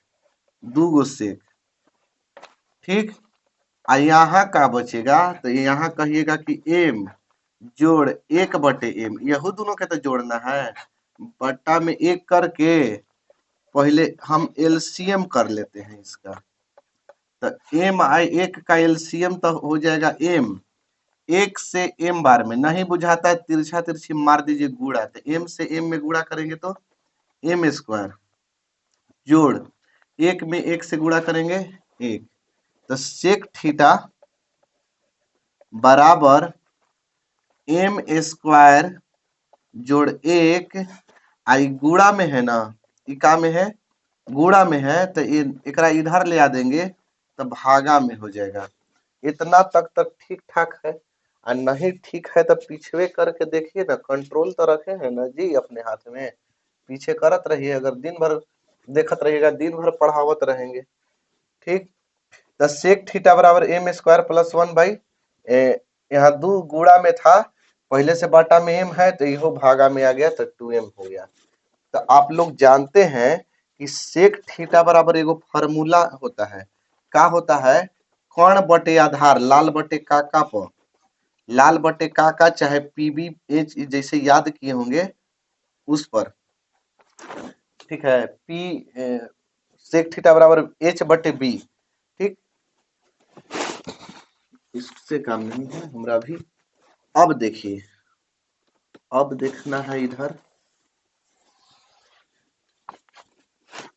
2 गो सेक। ठीक, आ यहाँ का बचेगा तो यहाँ कहिएगा कि m जोड़ 1/m, यहू दोनों के तो जोड़ना है। बट्टा में 1 करके पहले हम एलसीएम कर लेते हैं इसका। तो m1 का एलसीएम तो हो जाएगा m, 1 से m बार में नहीं बुझाता है, तिरछा तिरछी मार दीजिए गुणा, तो m से m में गुणा करेंगे तो m स्क्वायर जोड़ 1 में 1 से गुणा करेंगे 1, तो सेक थीटा बराबर m स्क्वायर जोड़ 1, आई गुणा में है ना, ई का में है गुणा में है, तो एकरा इधर ले आ देंगे तो भागा में हो जाएगा। इतना तक ठीक ठाक है, और नहीं ठीक है तो पीछे करके देखिए ना, कंट्रोल तो रखे हैं ना जी अपने हाथ में, पीछे करत रहिए। अगर दिन भर देखत रहिएगा, दिन भर पढ़ावत रहेंगे। ठीक, तो सेक थीटा बराबर m स्क्वायर प्लस 1/, यहाँ 2 गुणा में था, पहले से बाटा में m है तो यहो भागा में आ गया तो 2m हो गया। तो आप लोग जानते हैं कि सेक थीटा बराबर एगो फार्मूला होता है, का होता है? कण बटे आधार, लाल बटे काका पर, लाल बटे काका चाहे पीबी एच जैसे याद किए होंगे उस पर। ठीक है, सेक थीटा बराबर h/b। ठीक, इससे काम नहीं है हमरा भी। अब देखिए, अब देखना है इधर,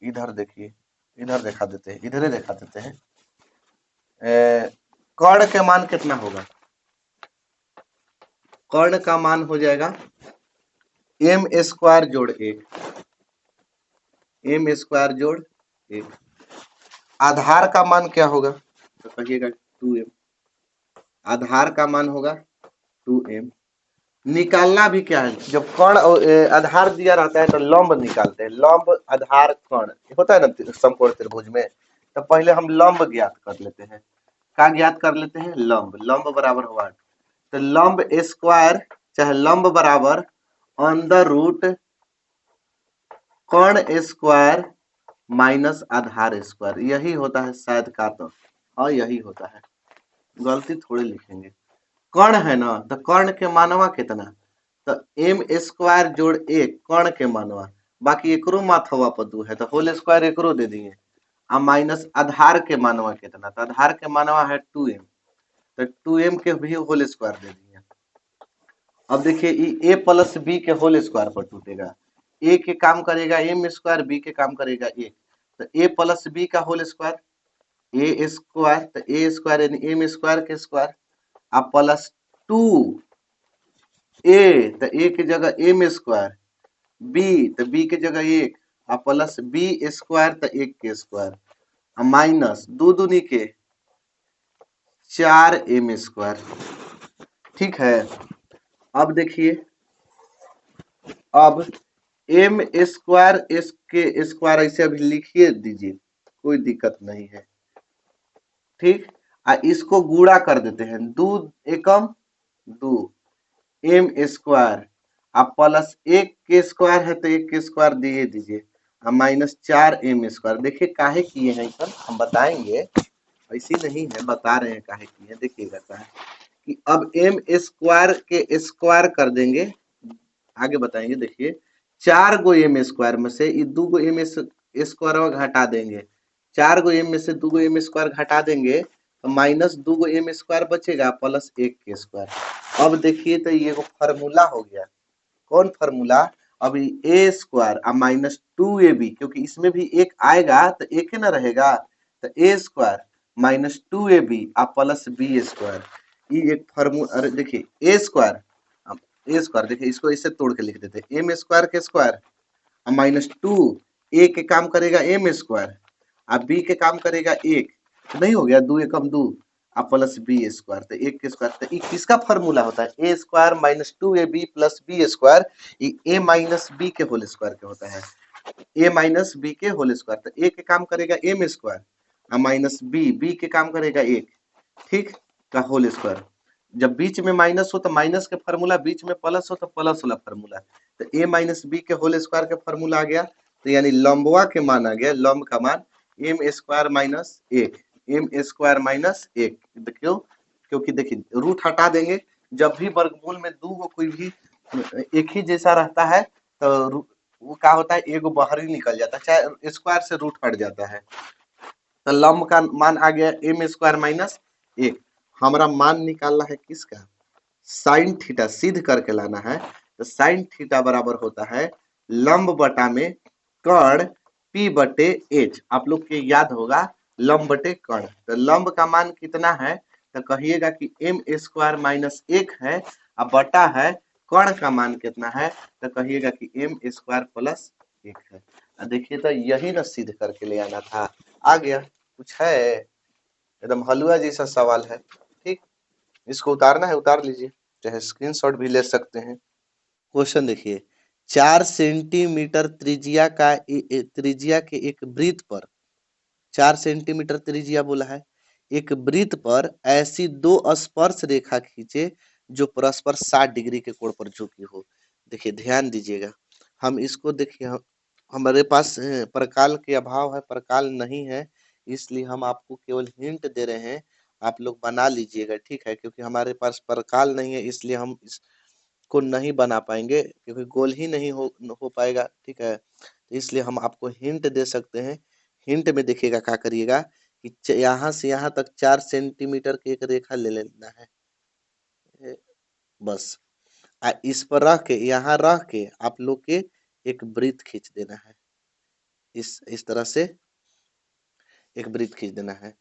इधर देखिए, इधर देखा देते हैं, इधर ही देखा देते हैं। कर्ण के मान कितना होगा? कर्ण का मान हो जाएगा m स्क्वायर जोड़ 1, m स्क्वायर जोड़ 1। आधार का मान क्या होगा? तो कहिएगा 2m, आधार का मान होगा 2m। निकालना भी क्या है? जब कर्ण आधार दिया रहता है तो लंब निकालते हैं, लंब आधार कर्ण होता है ना समकोण त्रिभुज में, तो पहले हम लंब ज्ञात कर लेते हैं। क्या ज्ञात कर लेते हैं? लंब। लंब बराबर हुआ, तो लंब स्क्वायर चाहे लंब बराबर अंडर रूट कर्ण स्क्वायर माइनस आधार स्क्वायर, यही होता है शायद का, तो हाँ यही होता है, गलती थोड़ी लिखेंगे। कर्ण है ना, तो कर्ण के मानवा कितना? तो m स्क्वायर जोड़ 1 कर्ण के मानवा, बाकी एकरो माथवा पर 2 है तो होल स्क्वायर एकरो दे दिए, आ माइनस आधार के मानवा कितना? तो आधार के मानवा है 2m, तो 2m के भी होल स्क्वायर दे दिए। अब देखिए ये a प्लस बी के होल स्क्वायर पर टूटेगा, a के काम करेगा m स्क्वायर, b के काम करेगा 1, तो a प्लस बी का होल स्क्वायर a स्क्वायर, तो a स्क्वायर यानी m स्क्वायर के स्क्वायर, आप प्लस 2 a, तो a की जगह m स्क्वायर, b तो b की जगह 1, आ प्लस b स्क्वायर तो 1 के स्क्वायर, माइनस 2 दूनी के 4m स्क्वायर। ठीक है, अब देखिए, अब m स्क्वायर इसके स्क्वायर ऐसे अभी लिखिए दीजिए, कोई दिक्कत नहीं है। ठीक, इसको गुणा कर देते हैं, 2 एकम 2 m स्क्वायर, आप प्लस 1 के स्क्वायर है तो 1 के स्क्वायर दिए दीजिए, माइनस 4m स्क्वायर। देखिए काहे किए हैं सर, हम बताएंगे, ऐसी नहीं है, बता रहे हैं काहे किए हैं। देखिएगा काहे कि अब m स्क्वायर के स्क्वायर कर देंगे, आगे बताएंगे। देखिए 4 गो m स्क्वायर में से 2 गो m स्क्वायर घटा देंगे, 4 गो m में से 2 गो m स्क्वायर घटा देंगे तो माइनस 2 गो m स्क्वायर बचेगा प्लस 1 के स्क्वायर। अब देखिए तो ये फार्मूला हो गया, कौन फार्मूला? अभी a स्क्वायर माइनस 2ab, क्योंकि इसमें भी एक आएगा तो एक ही ना रहेगा, तो a स्क्वायर माइनस 2ab आप प्लस बी स्क्वायर, ये एक फॉर्मूला। अरे देखिए ए स्क्वायर, ए स्क्वायर देखिए इसको इससे तोड़ के लिख देते हैं, एम स्क्वायर के स्क्वायर माइनस 2, ए के काम करेगा एम स्क्वायर, अब बी के काम करेगा एक, तो नहीं हो गया 2 एकम 2 अब प्लस बी स्क्वायर, तो एक के स्क्वायर, तो ये किसका फॉर्मूला होता है, a square minus 2ab plus b square, ये ए माइनस बी के होल स्क्वायर के होता है, ए माइनस बी के होल स्क्वायर, तो ए के काम करेगा एम स्क्वायर और माइनस बी, बी के काम करेगा एक, ठीक, का होल स्क्वायर। जब बीच में माइनस हो तो माइनस के फॉर्मूला, बीच में प्लस हो तो प्लस वाला फॉर्मूला, तो ए माइनस बी के होल स्क्वायर के फॉर्मूला आ गया, तो यानी लंबवा के मान आ गया, लंब का मान एम स्क्वायर माइनस एक, एम स्क्वायर माइनस एक, क्यों, क्योंकि देखिए रूट हटा देंगे, जब भी वर्गमूल में दो को कोई भी एक ही जैसा रहता है तो वो क्या होता है, एगो बाहर ही निकल जाता है, चाहे स्क्वायर से रूट हट जाता है, तो लंब का मान आ गया एम स्क्वायर माइनस एक। हमारा मान निकालना है किसका, साइन थीटा, सिद्ध करके लाना है, तो साइन थीटा बराबर होता है लंब बटा में कर्ण पी बटे एच, आप लोग के याद होगा लंब बटे कर्ण, तो लंब का मान कितना है, तो कहिएगा कि एम स्क्वायर माइनस एक है, अब बटा है कर्ण का मान कितना है, तो कहिएगा कि एम स्क्वायर प्लस एक है। देखिए तो यही ना सिद्ध करके ले आना था, आ गया, कुछ है, एकदम हलवा जैसा सवाल है, ठीक, इसको उतारना है उतार लीजिए, चाहे स्क्रीनशॉट भी ले सकते हैं। क्वेश्चन देखिए, 4 सेंटीमीटर त्रिज्या के एक वृत्त पर, 4 सेंटीमीटर त्रिज्या बोला है, एक वृत्त पर ऐसी दो स्पर्श रेखा खींचे जो परस्पर 60 डिग्री के कोण पर झुकी हो। देखिए ध्यान दीजिएगा, हम इसको देखिए, हमारे पास प्रकाल के अभाव है, प्रकाल नहीं है, इसलिए हम आपको केवल हिंट दे रहे हैं, आप लोग बना लीजिएगा, ठीक है, क्योंकि हमारे पास प्रकाल नहीं है इसलिए हम इसको नहीं बना पाएंगे, क्योंकि गोल ही नहीं हो पाएगा, ठीक है, तो इसलिए हम आपको हिंट दे सकते हैं। हिंट में देखिएगा क्या करिएगा कि यहाँ से यहाँ तक 4 सेंटीमीटर की एक रेखा ले लेना है, बस, इस पर रख के, यहाँ रख के आप लोग के एक वृत्त खींच देना है, इस तरह से एक वृत्त खींच देना है,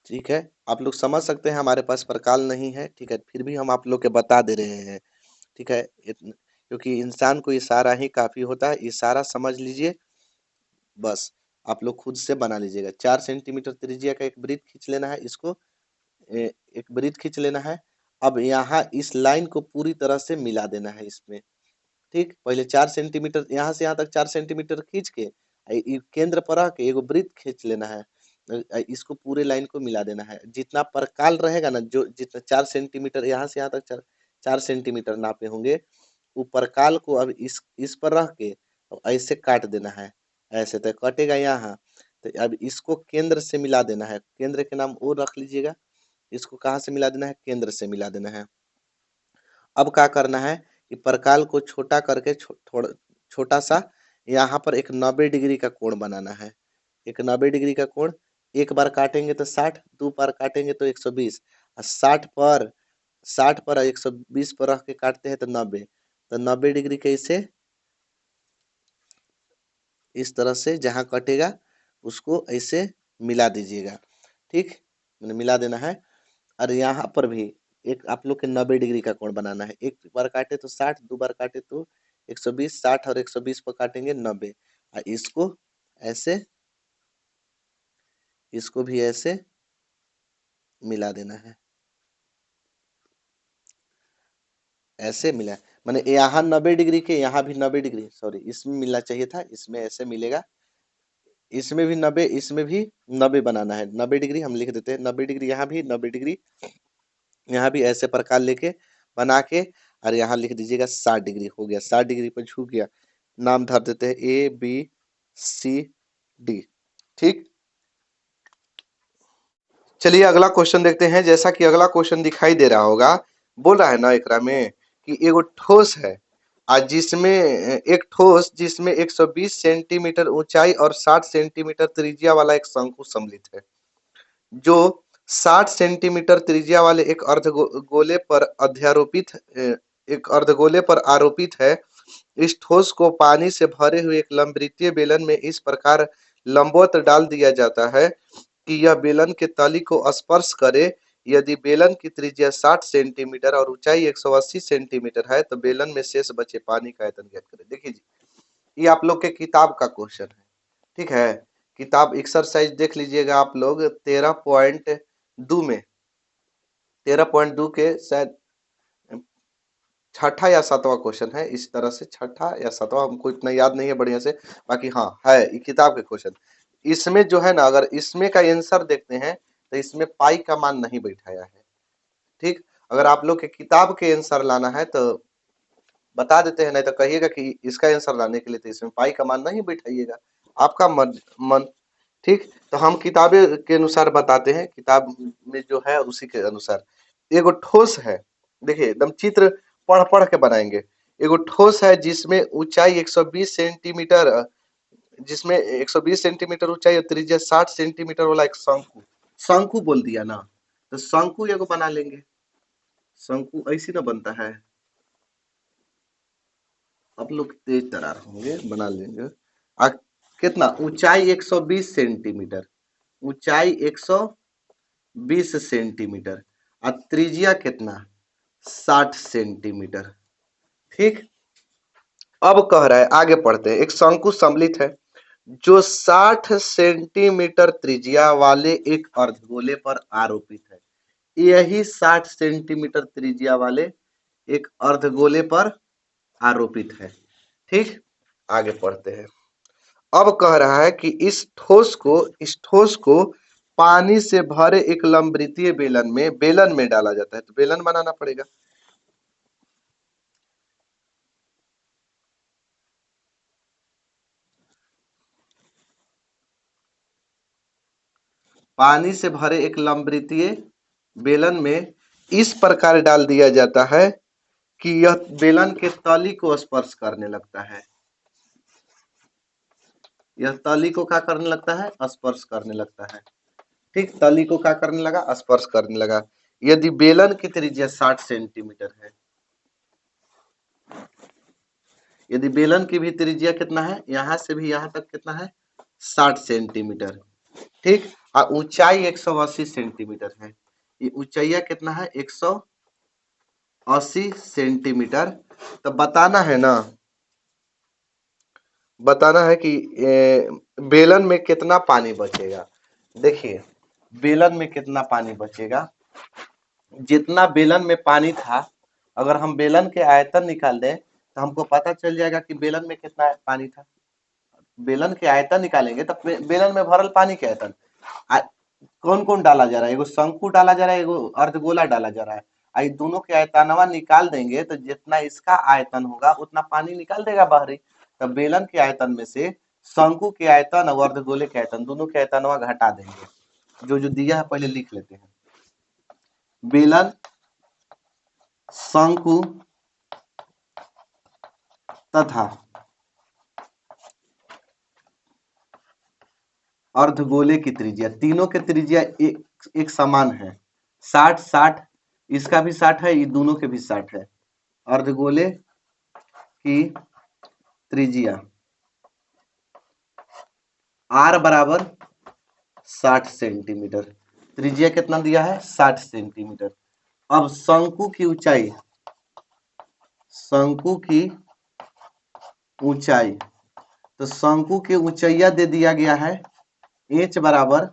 ठीक है, आप लोग समझ सकते हैं, हमारे पास प्रकाल नहीं है, ठीक है, फिर भी हम आप लोग के बता दे रहे हैं, ठीक है, क्योंकि इंसान को इशारा ही काफी होता है, इशारा समझ लीजिए, बस आप लोग खुद से बना लीजिएगा। 4 सेंटीमीटर त्रिज्या का एक वृत्त खींच लेना है, इसको एक वृत्त खींच लेना है, अब यहाँ इस लाइन को पूरी तरह से मिला देना है इसमें, ठीक, पहले 4 सेंटीमीटर, यहाँ से यहाँ तक 4 सेंटीमीटर खींच के केंद्र पर रख के एगो वृत्त खींच लेना है, इसको पूरे लाइन को मिला देना है, जितना परकाल रहेगा ना, जो जितना 4 सेंटीमीटर यहाँ से यहाँ तक 4 सेंटीमीटर नापे होंगे, वो परकाल को अब इस पर रख के ऐसे काट देना है, ऐसे तो कटेगा यहाँ, तो अब इसको केंद्र से मिला देना है, केंद्र के नाम ओ रख लीजिएगा, इसको कहाँ से मिला देना है, केंद्र से मिला देना है। अब क्या करना है कि परकाल को छोटा करके थोड़ा छोटा सा यहाँ पर एक 90 डिग्री का कोण बनाना है, एक 90 डिग्री का कोण, एक बार काटेंगे तो 60, दो बार काटेंगे तो 120, और 60 पर 120 पर रख के काटते हैं तो 90, तो 90 डिग्री कैसे, इस तरह से जहां कटेगा उसको ऐसे मिला दीजिएगा, ठीक, मैंने मिला देना है, और यहाँ पर भी एक आप लोग के 90 डिग्री का कोण बनाना है, एक बार काटे तो 60, दो बार काटे तो 120, 60 और 120 पर काटेंगे 90, और इसको ऐसे, इसको भी ऐसे मिला देना है, ऐसे मिला, मैंने यहाँ 90 डिग्री के, यहाँ भी 90 डिग्री, सॉरी इसमें मिलना चाहिए था, इसमें ऐसे मिलेगा, इसमें भी 90, इसमें भी 90 बनाना है, 90 डिग्री हम लिख देते हैं, 90 डिग्री, यहाँ भी 90 डिग्री, यहाँ भी ऐसे प्रकार लेके बना के, और यहाँ लिख दीजिएगा 60 डिग्री, हो गया 60 डिग्री पर झुक गया, नाम धर देते हैं ABCD, ठीक। चलिए अगला क्वेश्चन देखते हैं, जैसा कि अगला क्वेश्चन दिखाई दे रहा होगा, बोल रहा है ना एकरा में कि एगो ठोस है, आज जिसमें एक ठोस जिसमें 120 सेंटीमीटर ऊंचाई और 60 सेंटीमीटर त्रिज्या वाला एक शंकु सम्मिलित है, जो 60 सेंटीमीटर त्रिज्या वाले एक अर्धगोले पर एक अर्धगोले पर आरोपित है, इस ठोस को पानी से भरे हुए एक लंबवृत्तीय बेलन में इस प्रकार लंबवत डाल दिया जाता है कि यह बेलन के तली को स्पर्श करे। यदि बेलन की त्रिज्या 60 सेंटीमीटर और ऊंचाई 180 सेंटीमीटर है तो बेलन में शेष बचे पानी का आयतन ज्ञात करें। देखिए जी, ये आप लोग के किताब का क्वेश्चन है, ठीक है। किताब एक्सरसाइज देख लीजिएगा आप लोग 13.2 में, 13.2 के शायद छठा या सातवां क्वेश्चन है, इस तरह से छठा या सातवां, हमको इतना याद नहीं है बढ़िया से, बाकी हाँ है ये किताब के क्वेश्चन। इसमें जो है ना, अगर इसमें का आंसर देखते हैं तो इसमें पाई का मान नहीं बैठाया है, ठीक। अगर आप लोग के किताब के आंसर लाना है तो बता देते हैं, नहीं तो कहिएगा कि इसका आंसर लाने के लिए तो इसमें पाई का मान नहीं बैठाइएगा, आपका मन, ठीक। तो हम किताबें के अनुसार बताते हैं, किताब में जो है उसी के अनुसार। एगो ठोस है, देखिए एकदम चित्र पढ़ पढ़ के बनाएंगे। एगो ठोस है जिसमें ऊंचाई 120 सेंटीमीटर, जिसमें 120 सेंटीमीटर ऊंचाई और त्रिज्या 60 सेंटीमीटर वाला एक शंकु, शंकु बोल दिया ना, तो शंकु एगो बना लेंगे। शंकु ऐसी ना बनता है, आप लोग तेज तरार होंगे, बना लेंगे। आ, कितना ऊंचाई 120 सेंटीमीटर, ऊंचाई 120 सेंटीमीटर और त्रिज्या कितना 60 सेंटीमीटर, ठीक। अब कह रहा है, आगे पढ़ते हैं, एक शंकु सम्मिलित है जो 60 सेंटीमीटर त्रिज्या वाले एक अर्धगोले पर आरोपित है। यही 60 सेंटीमीटर त्रिज्या वाले एक अर्धगोले पर आरोपित है, ठीक। आगे पढ़ते हैं। अब कह रहा है कि इस ठोस को पानी से भरे एक लंबवृत्तीय बेलन में डाला जाता है, तो बेलन बनाना पड़ेगा। पानी से भरे एक लंबवृत्तीय बेलन में इस प्रकार डाल दिया जाता है कि यह बेलन के तली को स्पर्श करने लगता है। यह तली को क्या करने लगता है, स्पर्श करने लगता है, ठीक। तली को क्या करने लगा, स्पर्श करने लगा। यदि बेलन की त्रिज्या 60 सेंटीमीटर है, यदि बेलन की भी त्रिज्या कितना है, यहां से भी यहां तक कितना है 60 सेंटीमीटर, ठीक। और ऊंचाई 180 सेंटीमीटर है, ये ऊंचाइया कितना है 180 सेंटीमीटर। तो बताना है ना, बताना है कि बेलन में कितना पानी बचेगा। देखिए बेलन में कितना पानी बचेगा, जितना बेलन में पानी था, अगर हम बेलन के आयतन निकाल दें तो हमको पता चल जाएगा कि बेलन में कितना पानी था। बेलन के आयतन निकालेंगे तब बेलन में भरल पानी के आयतन कौन कौन डाला जा रहा है, एगो शंकु डाला जा रहा है, एगो अर्धगोला डाला जा रहा है। आई दोनों के आयतनवा निकाल देंगे तो जितना इसका आयतन होगा उतना पानी निकाल देगा बाहरी। तब बेलन के आयतन में से शंकु के आयतन और अर्धगोले के आयतन दोनों के आयतनवा घटा देंगे। जो जो दिया है पहले लिख लेते हैं। बेलन, शंकु तथा अर्धगोले की त्रिज्या, तीनों के त्रिज्या एक समान है, 60 60, इसका भी 60 है, ये दोनों के भी 60 है। अर्धगोले की त्रिज्या r बराबर 60 सेंटीमीटर, त्रिज्या कितना दिया है 60 सेंटीमीटर। अब शंकु की ऊंचाई, शंकु की ऊंचाई, तो शंकु की ऊंचाइया दे दिया गया है h बराबर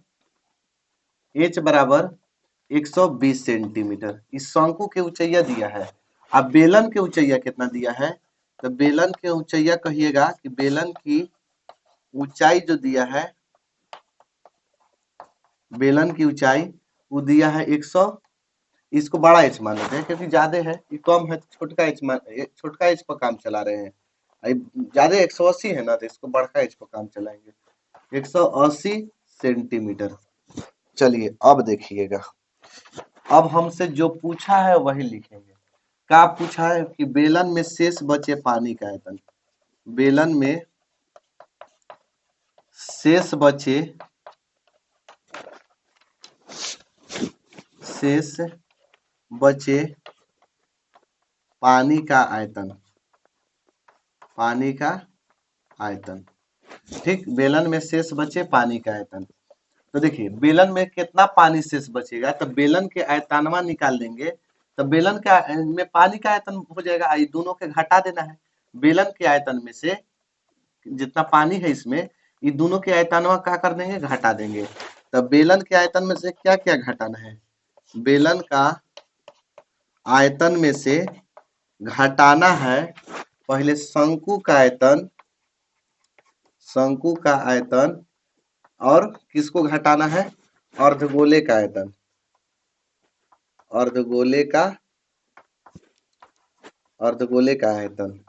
120 सेंटीमीटर, इस शंकु के ऊंचाइया दिया है। अब बेलन के ऊंचाइया कितना दिया है, तो बेलन के ऊंचाइया कहिएगा कि बेलन की ऊंचाई जो दिया है, बेलन की ऊंचाई वो दिया है 100, इसको बड़ा एच मान लेते हैं क्योंकि ज्यादा है, ये कम है तो छोटका एच पर काम चला रहे हैं। ज्यादा 180 है ना, तो इसको बड़का एच पर काम चलाएंगे, 180 सेंटीमीटर। चलिए अब देखिएगा, अब हमसे जो पूछा है वही लिखेंगे। क्या पूछा है कि बेलन में शेष बचे पानी का आयतन, बेलन में शेष बचे पानी का आयतन, पानी का आयतन, ठीक। बेलन में शेष बचे पानी का आयतन। तो देखिए बेलन में कितना पानी शेष बचेगा, तो बेलन के आयतनवा निकाल देंगे, तो बेलन के में पानी का आयतन हो जाएगा, ये दोनों के घटा देना है। बेलन के आयतन में से जितना पानी है इसमें, ये दोनों के आयतनवा क्या कर देंगे, घटा देंगे। तो बेलन के आयतन में से क्या क्या घटाना है, बेलन का आयतन में से घटाना है पहले शंकु का आयतन, शंकु का आयतन, और किसको घटाना है, अर्धगोले का आयतन, अर्धगोले का, अर्धगोले का आयतन।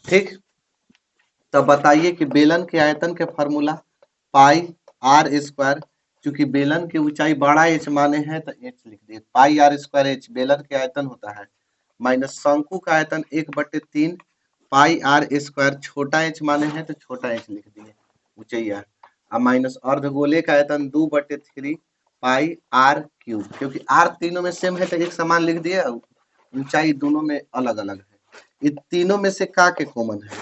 ठीक, तो बताइए कि बेलन के आयतन के फॉर्मूला पाई आर स्क्वायर, चूंकि बेलन की ऊंचाई बड़ा एच माने हैं तो एच लिख दिए, पाई आर स्क्वायर एच बेलन के आयतन होता है, माइनस शंकु का आयतन 1/3 पाई आर स्क्वायर छोटा एच माने हैं तो छोटा एच लिख दिए ऊंचाइया, और माइनस अर्धगोले का आयतन 2/3 पाई आर क्यूब, क्योंकि आर तीनों में सेम है तो एक समान लिख दिए, ऊंचाई दोनों में अलग अलग है। ये तीनों में से का के कॉमन है,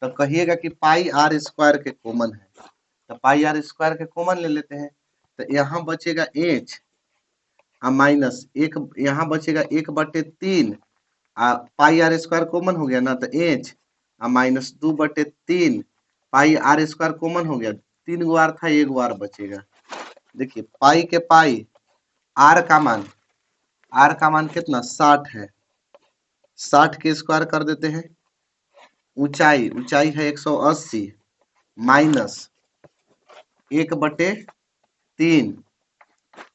तो कहिएगा कि पाई आर स्क्वायर के कॉमन है, तो पाई आर स्क्वायर के कॉमन ले लेते हैं, तो यहाँ बचेगा एच माइनस एक, यहाँ बचेगा 1/3, पाई आर स्क्वायर कॉमन हो गया ना, तो H minus 2/3 pi R square common हो गया, 3 गो आर था, 1 गो आर बचेगा। देखिए पाई के पाई, आर का मान, आर का मान कितना 60 है, 60 के स्क्वायर कर देते हैं, ऊंचाई, ऊंचाई है 180 माइनस 1/3,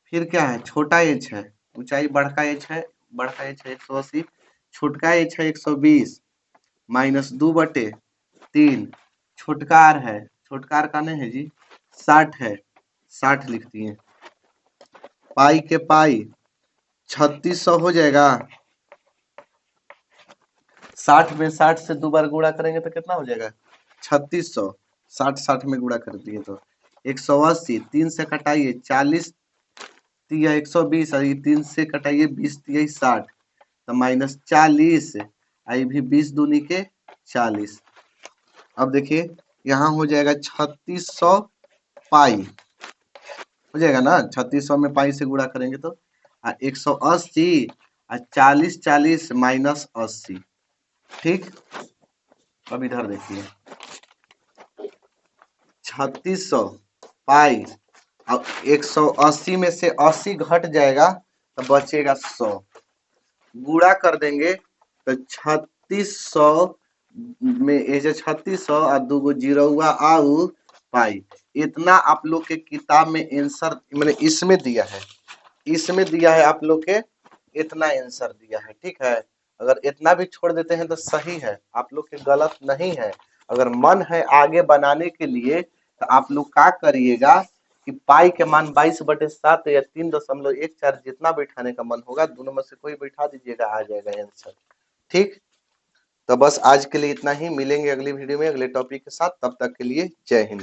फिर क्या है छोटा एच है, ऊंचाई बड़का एच है, बड़का एच है 180, छोटका एच है 120 माइनस 2/3, छोटका आर है, छोटका आर का नहीं है जी 60 है, 60 लिख दिए, पाई के पाई 3600 हो जाएगा, 60 में 60 से 2 बार गुणा करेंगे तो कितना हो जाएगा 3600, 60 में गुणा कर दिए तो 180, 3 से कटाइए 40 तिया 120, और ये 3 से कटाइए 20 तिया 60, तो माइनस 40, आई भी 20 दूनी के 40। अब देखिए यहाँ हो जाएगा 3600 पाई, हो जाएगा ना, 3600 में पाई से गुणा करेंगे तो 180 और 40 40 माइनस 80। ठीक, अब इधर देखिए 3600 पाई, अब 180 में से 80 घट जाएगा तो बचेगा 100, गुणा कर देंगे तो 3600 में ऐसे 3600 और 2 गो जीरो हुआ आउ पाई, इतना आप लोग के किताब में आंसर मैंने इसमें दिया है, इसमें दिया है आप लोग के इतना आंसर दिया है। ठीक है, अगर इतना भी छोड़ देते हैं तो सही है, आप लोग के गलत नहीं है। अगर मन है आगे बनाने के लिए तो आप लोग क्या करिएगा कि पाई के मान 22/7 या 3.14 जितना बैठाने का मन होगा दोनों में से कोई बैठा दीजिएगा, आ जाएगा आंसर। ठीक, तो बस आज के लिए इतना ही, मिलेंगे अगली वीडियो में अगले टॉपिक के साथ, तब तक के लिए जय हिंद।